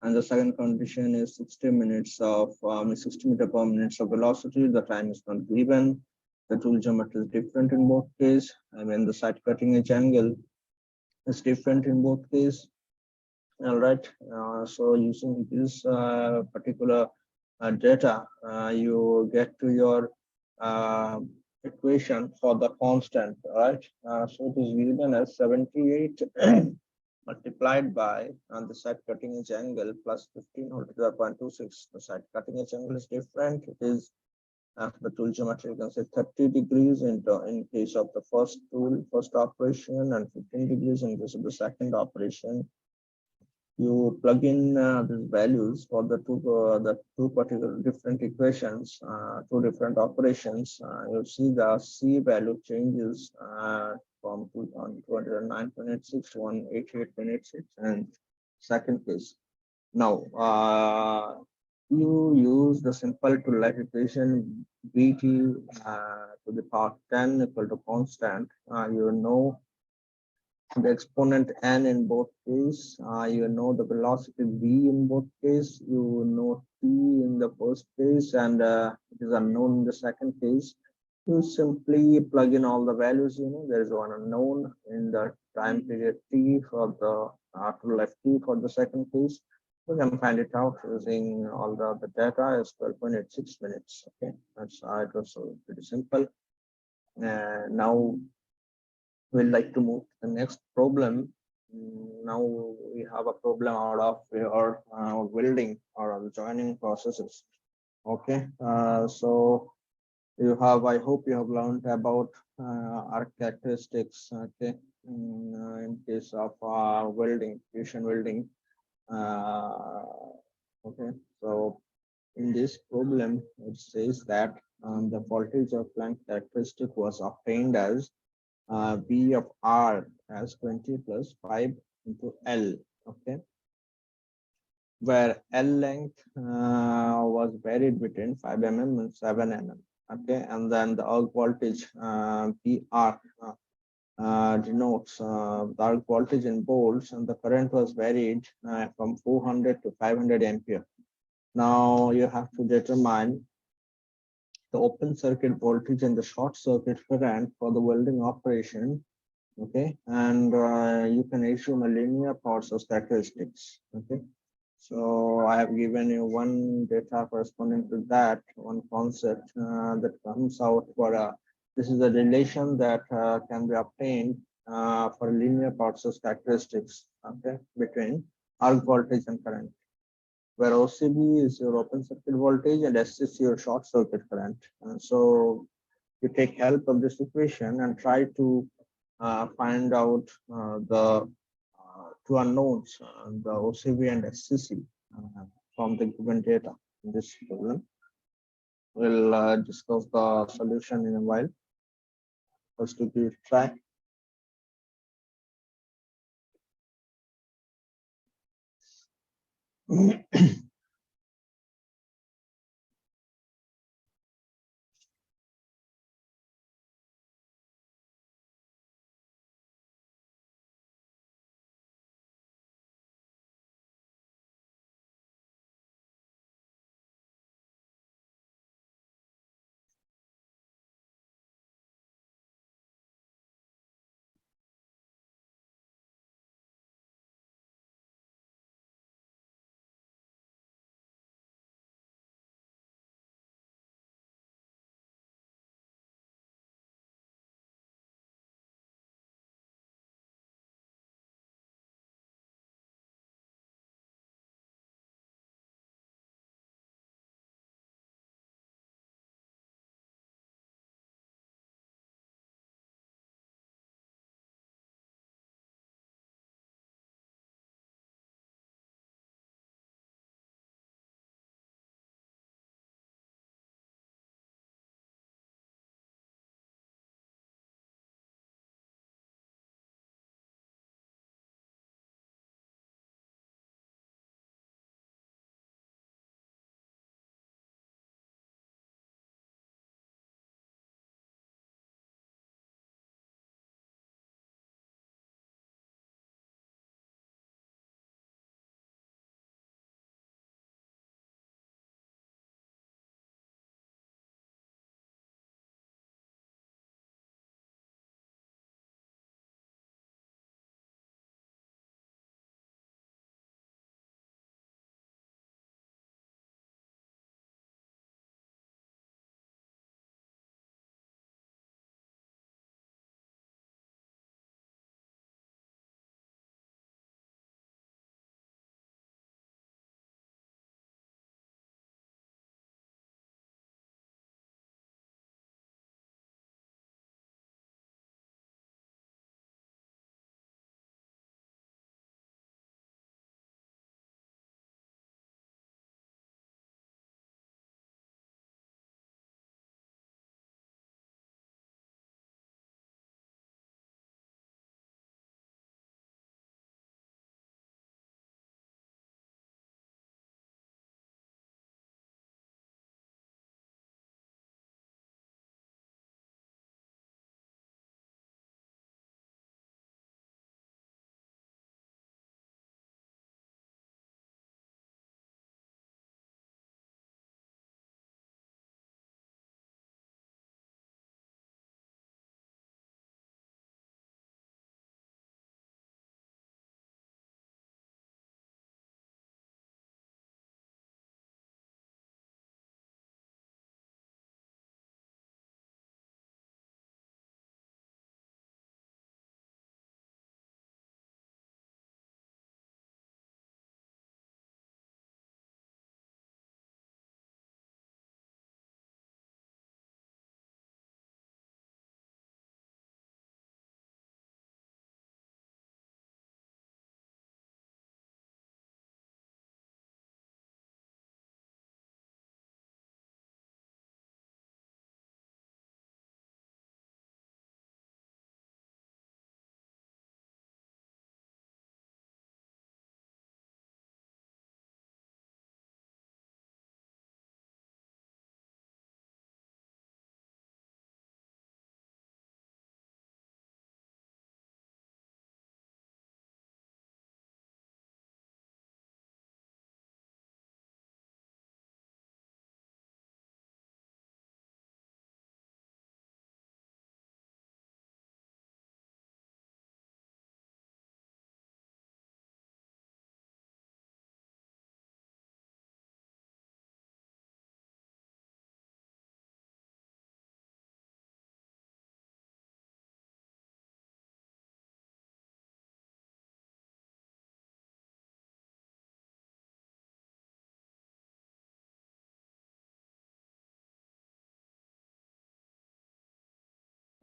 and the second condition is 60 minutes of 60 meter per minute of velocity. The time is not given. The tool geometry is different in both cases. I mean, the side cutting edge angle is different in both cases. All right. So using this particular data, you get to your equation for the constant, right? So it is given as 78 multiplied by the side cutting edge angle plus 15 whole to the 0.26. The side cutting edge angle is different. It is the tool geometry, you can say 30 degrees in case of the first operation, and 15 degrees in case of the second operation. You plug in these values for the two particular different equations, two different operations. You'll see the C value changes from 209.86 to 188.86, and second case. Now, you use the simple to life equation Bt to the power 10 equal to constant. You know the exponent n in both cases. You know the velocity v in both cases. You know t in the first case, and it is unknown in the second case. You simply plug in all the values. You know there is one unknown in the time period t for the to left t for the second case. You can find it out using all the data is 12.86 minutes. Okay, that's it was so pretty simple. Now we'd like to move to the next problem. Now we have a problem out of your welding or joining processes. Okay, so you have, I hope you have learned about arc characteristics. Okay, in case of welding, fusion welding. Okay, so in this problem, it says that the voltage of Planck characteristic was obtained as V of R as 20 plus 5 into L, okay, where L length was varied between 5 mm and 7 mm, okay, and then the arc voltage VR denotes the arc voltage in volts, and the current was varied from 400 to 500 ampere. Now you have to determine the open circuit voltage and the short circuit current for the welding operation. Okay, and you can assume a linear process characteristics. Okay, so I have given you one data corresponding to that one concept that comes out for a, this is a relation that can be obtained for linear process characteristics, okay, between arc voltage and current, where OCB is your open circuit voltage and SCC your short circuit current. So you take help of this equation and try to find out the two unknowns, the OCV and SCC from the given data in this problem. We'll discuss the solution in a while. First to give try.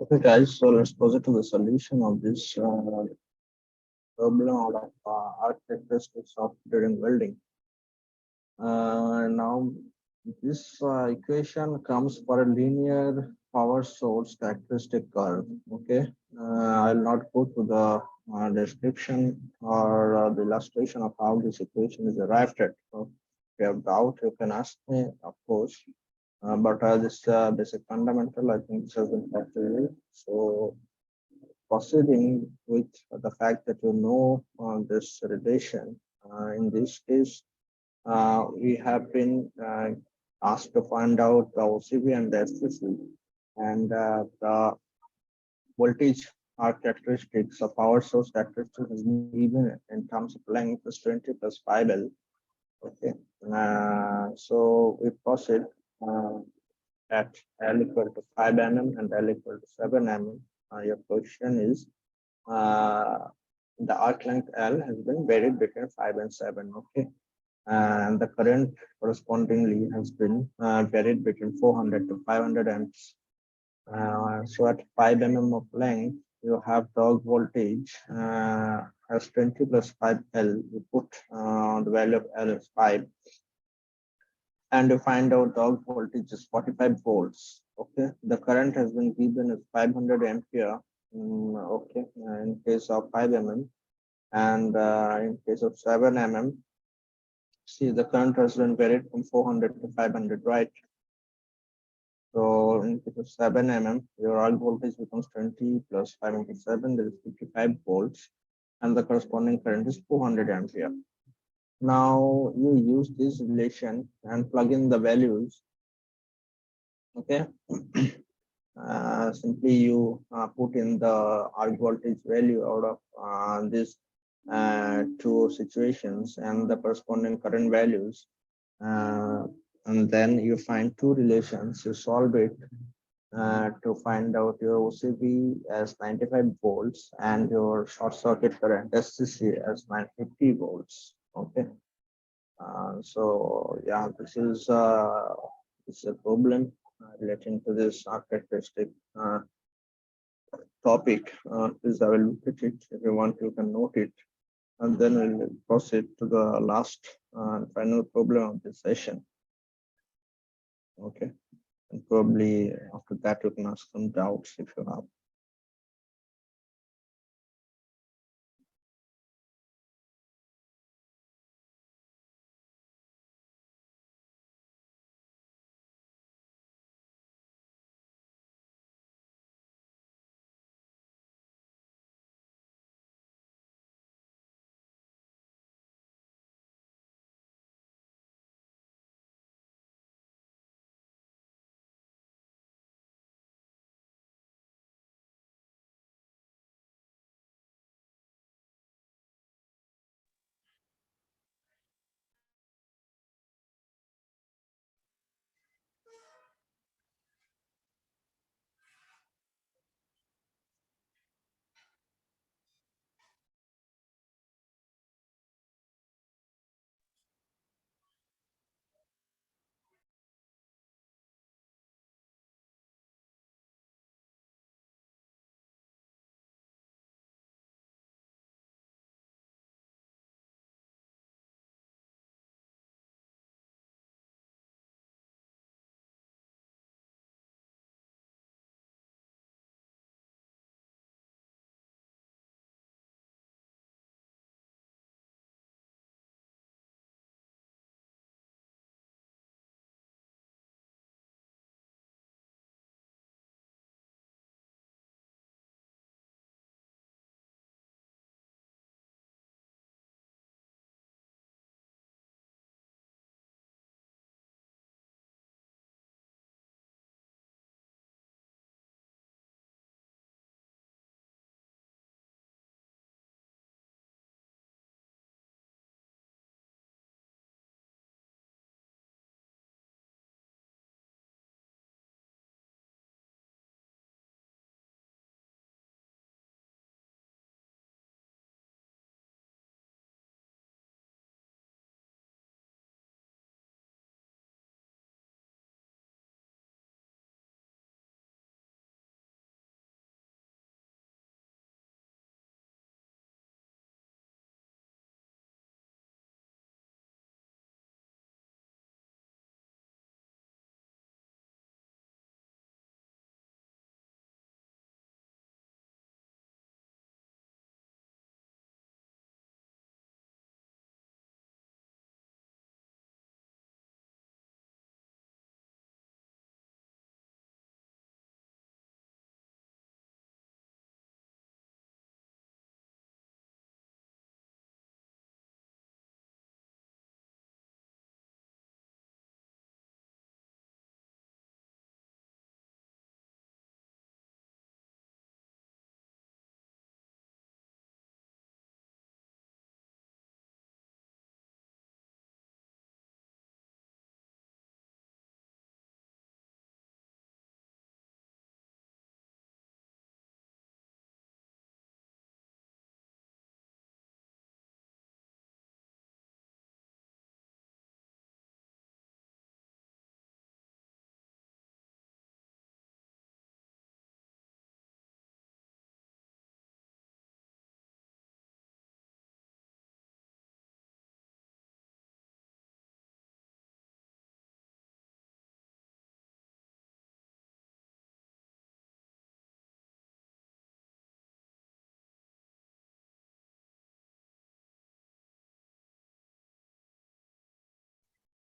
Okay, guys, so let's proceed to the solution of this problem of arc characteristics of during welding. Now, this equation comes for a linear power source characteristic curve. Okay, I'll not go to the description or the illustration of how this equation is arrived at. So if you have doubt, you can ask me, of course. But this basic fundamental, I think this has been factored. So proceeding with the fact that you know this relation, in this case, we have been asked to find out the OCV and the SCC and the voltage are characteristics, the power source characteristics is given in terms of length is 20 plus 5L. Okay, so we proceed uh, at L equal to 5 mm and L equal to 7 mm. Your question is the arc length L has been varied between 5 and 7. Okay, and the current correspondingly has been varied between 400 to 500 amps. So at 5 mm of length, you have dog voltage as 20 plus 5L. You put the value of L is 5, and you find out dog voltage is 45 volts. Okay, the current has been given as 500 ampere. Okay, in case of 5 mm, and in case of 7 mm, see the current has been varied from 400 to 500, right? So in case of 7 mm, your arc voltage becomes 20 plus 5 into 7, that is 55 volts, and the corresponding current is 400 ampere. Now you use this relation and plug in the values. Okay. Simply you put in the arc voltage value out of these two situations and the corresponding current values. And then you find two relations, you solve it to find out your OCV as 95 volts and your short circuit current SCC as 950 volts. Okay. So yeah, this is a problem relating to this characteristic topic. Please have a look at it. If you want, you can note it, and then we'll proceed to the last and final problem of this session. Okay, and probably after that you can ask some doubts if you have.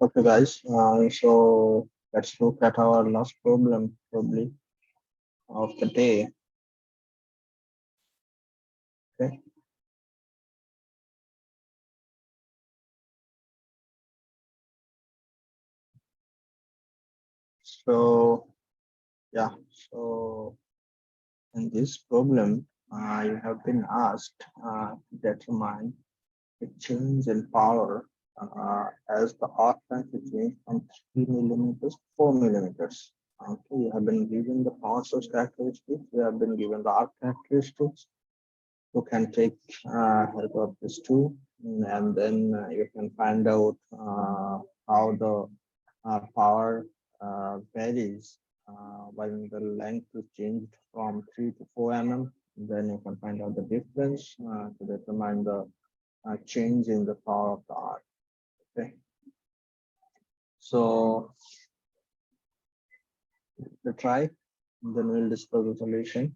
Okay, guys. So let's look at our last problem, probably of the day. Okay. So yeah. So in this problem, you have been asked to determine the change in power as the arc length is changed from 3 millimeters to 4 millimeters. Okay, you have been given the power source characteristics. You have been given the arc characteristics. You can take help of this too, and then you can find out how the power varies when the length is changed from 3 to 4 mm. Then you can find out the difference to determine the change in the power of the arc. Okay, so the try, then we'll discuss the solution.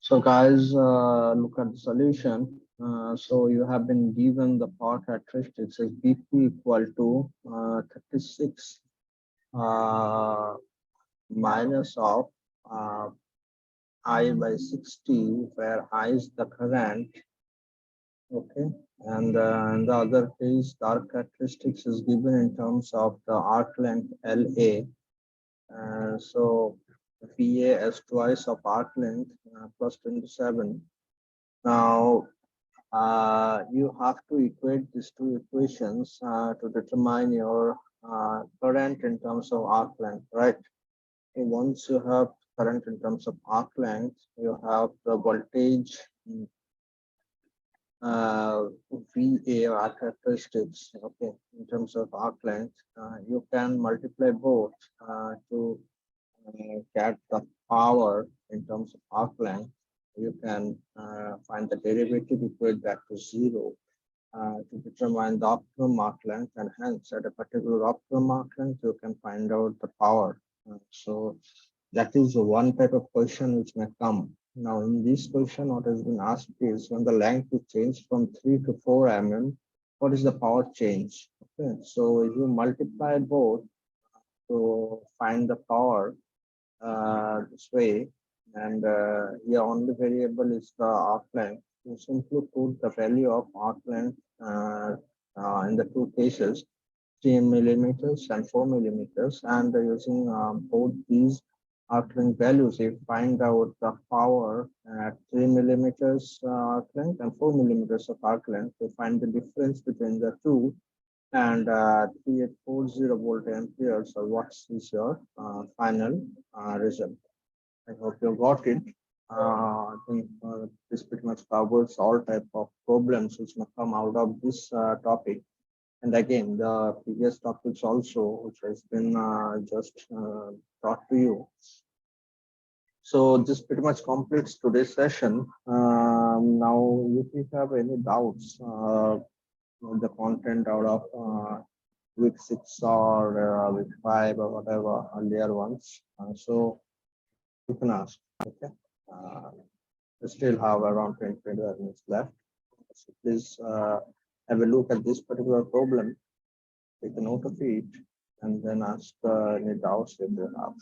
So guys, look at the solution. So you have been given the power characteristics as BP equal to 36 uh, minus of uh, I by 60, where I is the current. Okay, and the other case, the arc characteristics is given in terms of the arc length LA. So VA as twice of arc length plus 27. Now you have to equate these two equations to determine your current in terms of arc length, right? And once you have current in terms of arc length, you have the voltage uh, VA or characteristics, okay, in terms of arc length. You can multiply both to get the power in terms of arc length. You can find the derivative, equate that to zero to determine the optimum arc length, and hence at a particular optimum arc length you can find out the power. So that is one type of question which may come. Now in this question what has been asked is when the length is changed from 3 to 4 mm, what is the power change? Okay, so if you multiply both to find the power this way, and your only variable is the arc length. You simply put the value of arc length in the two cases, 3 millimeters and 4 millimeters, and using both these arc length values, you find out the power at 3 millimeters arc length and 4 millimeters of arc length. To find the difference between the two, and 3840 volt amperes, or what is your final result. I hope you got it. I think this pretty much covers all type of problems which may come out of this topic. And again, the previous topics also, which has been just taught to you. So this pretty much completes today's session. Now, if you have any doubts on the content out of week 6 or week 5 or whatever earlier ones, so you can ask. Okay. Uh, we still have around 20 minutes left. So please have a look at this particular problem, take a note of it, and then ask any doubts if you have.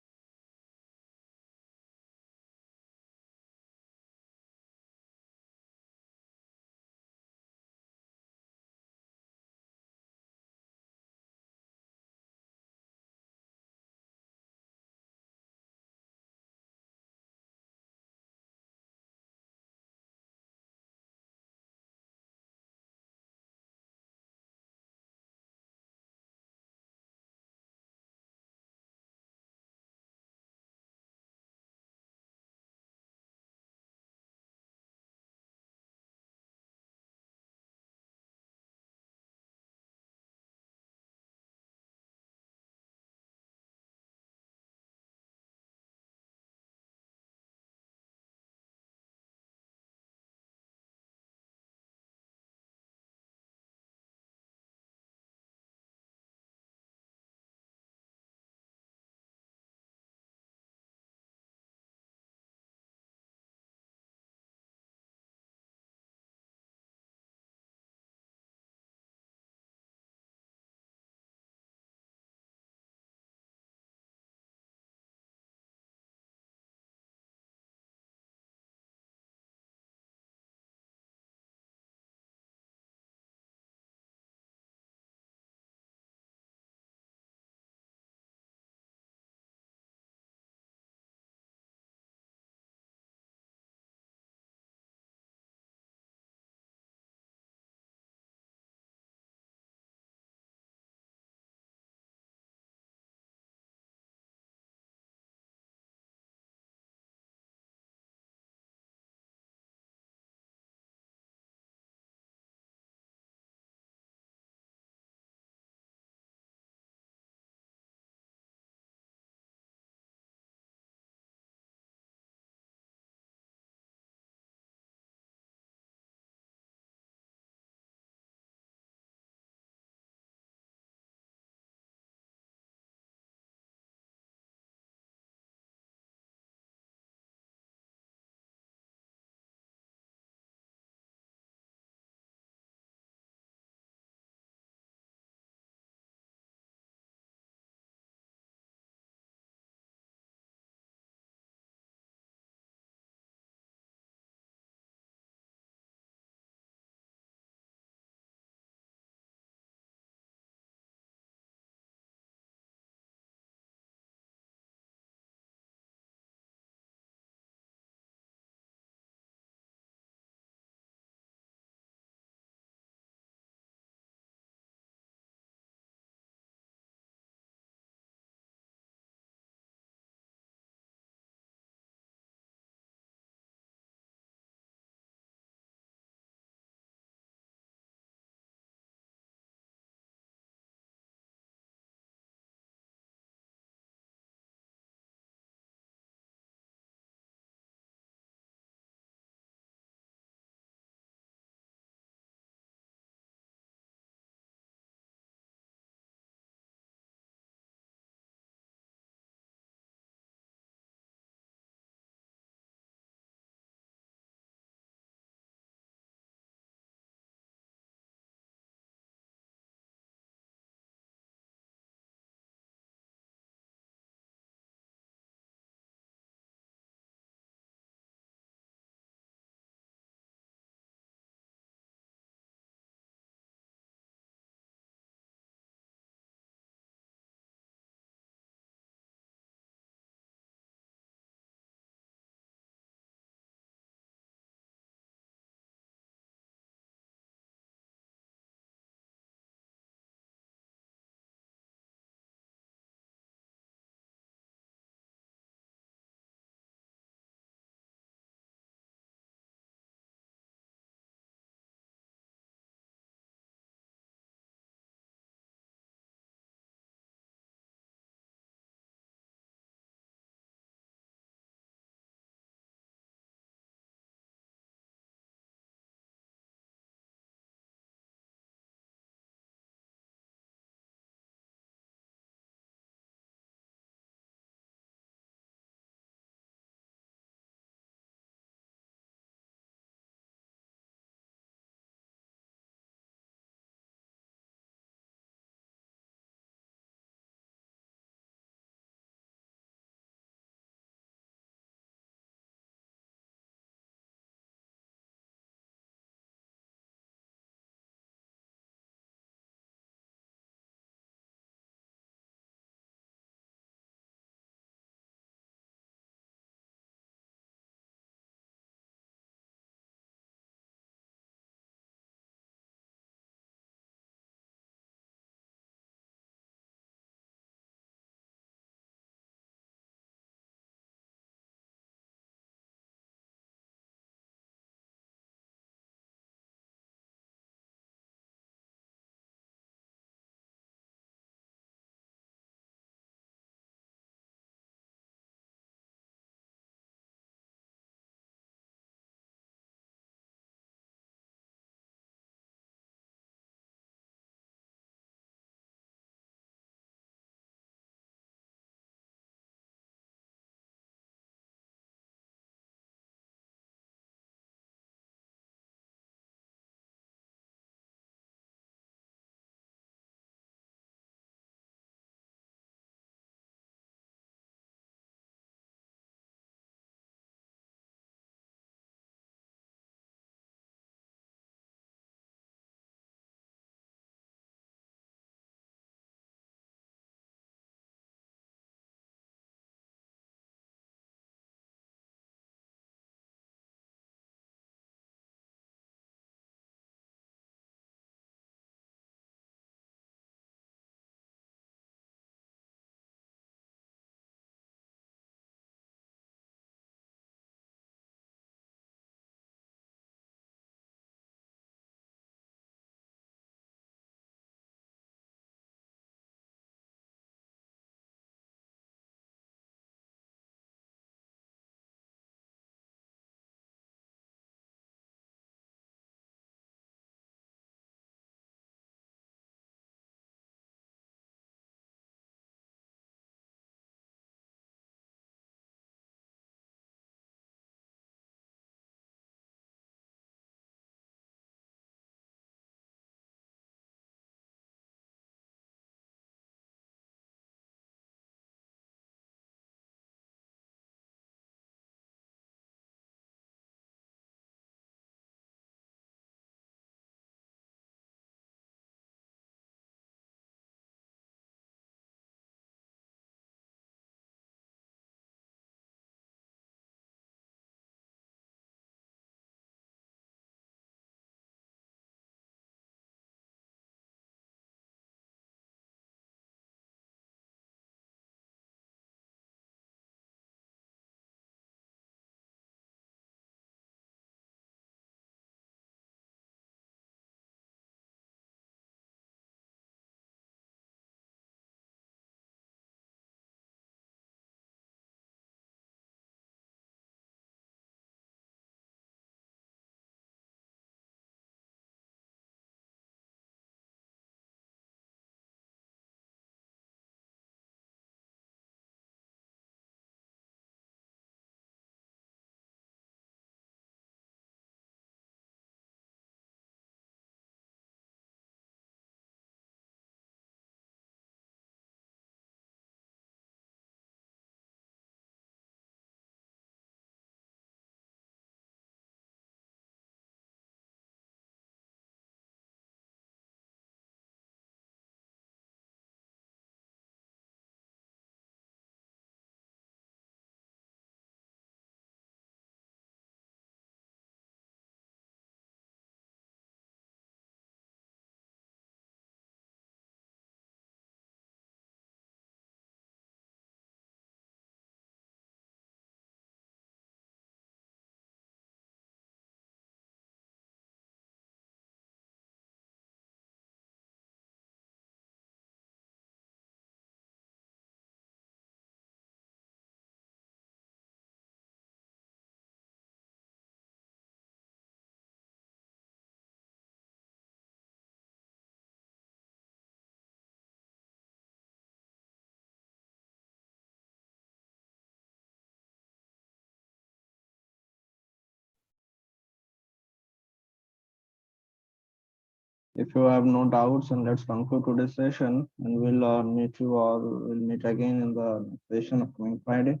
If you have no doubts, and let's conclude today's session, and we'll meet you all. We'll meet again in the next session of coming Friday,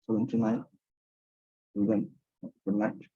79. Till then, good night.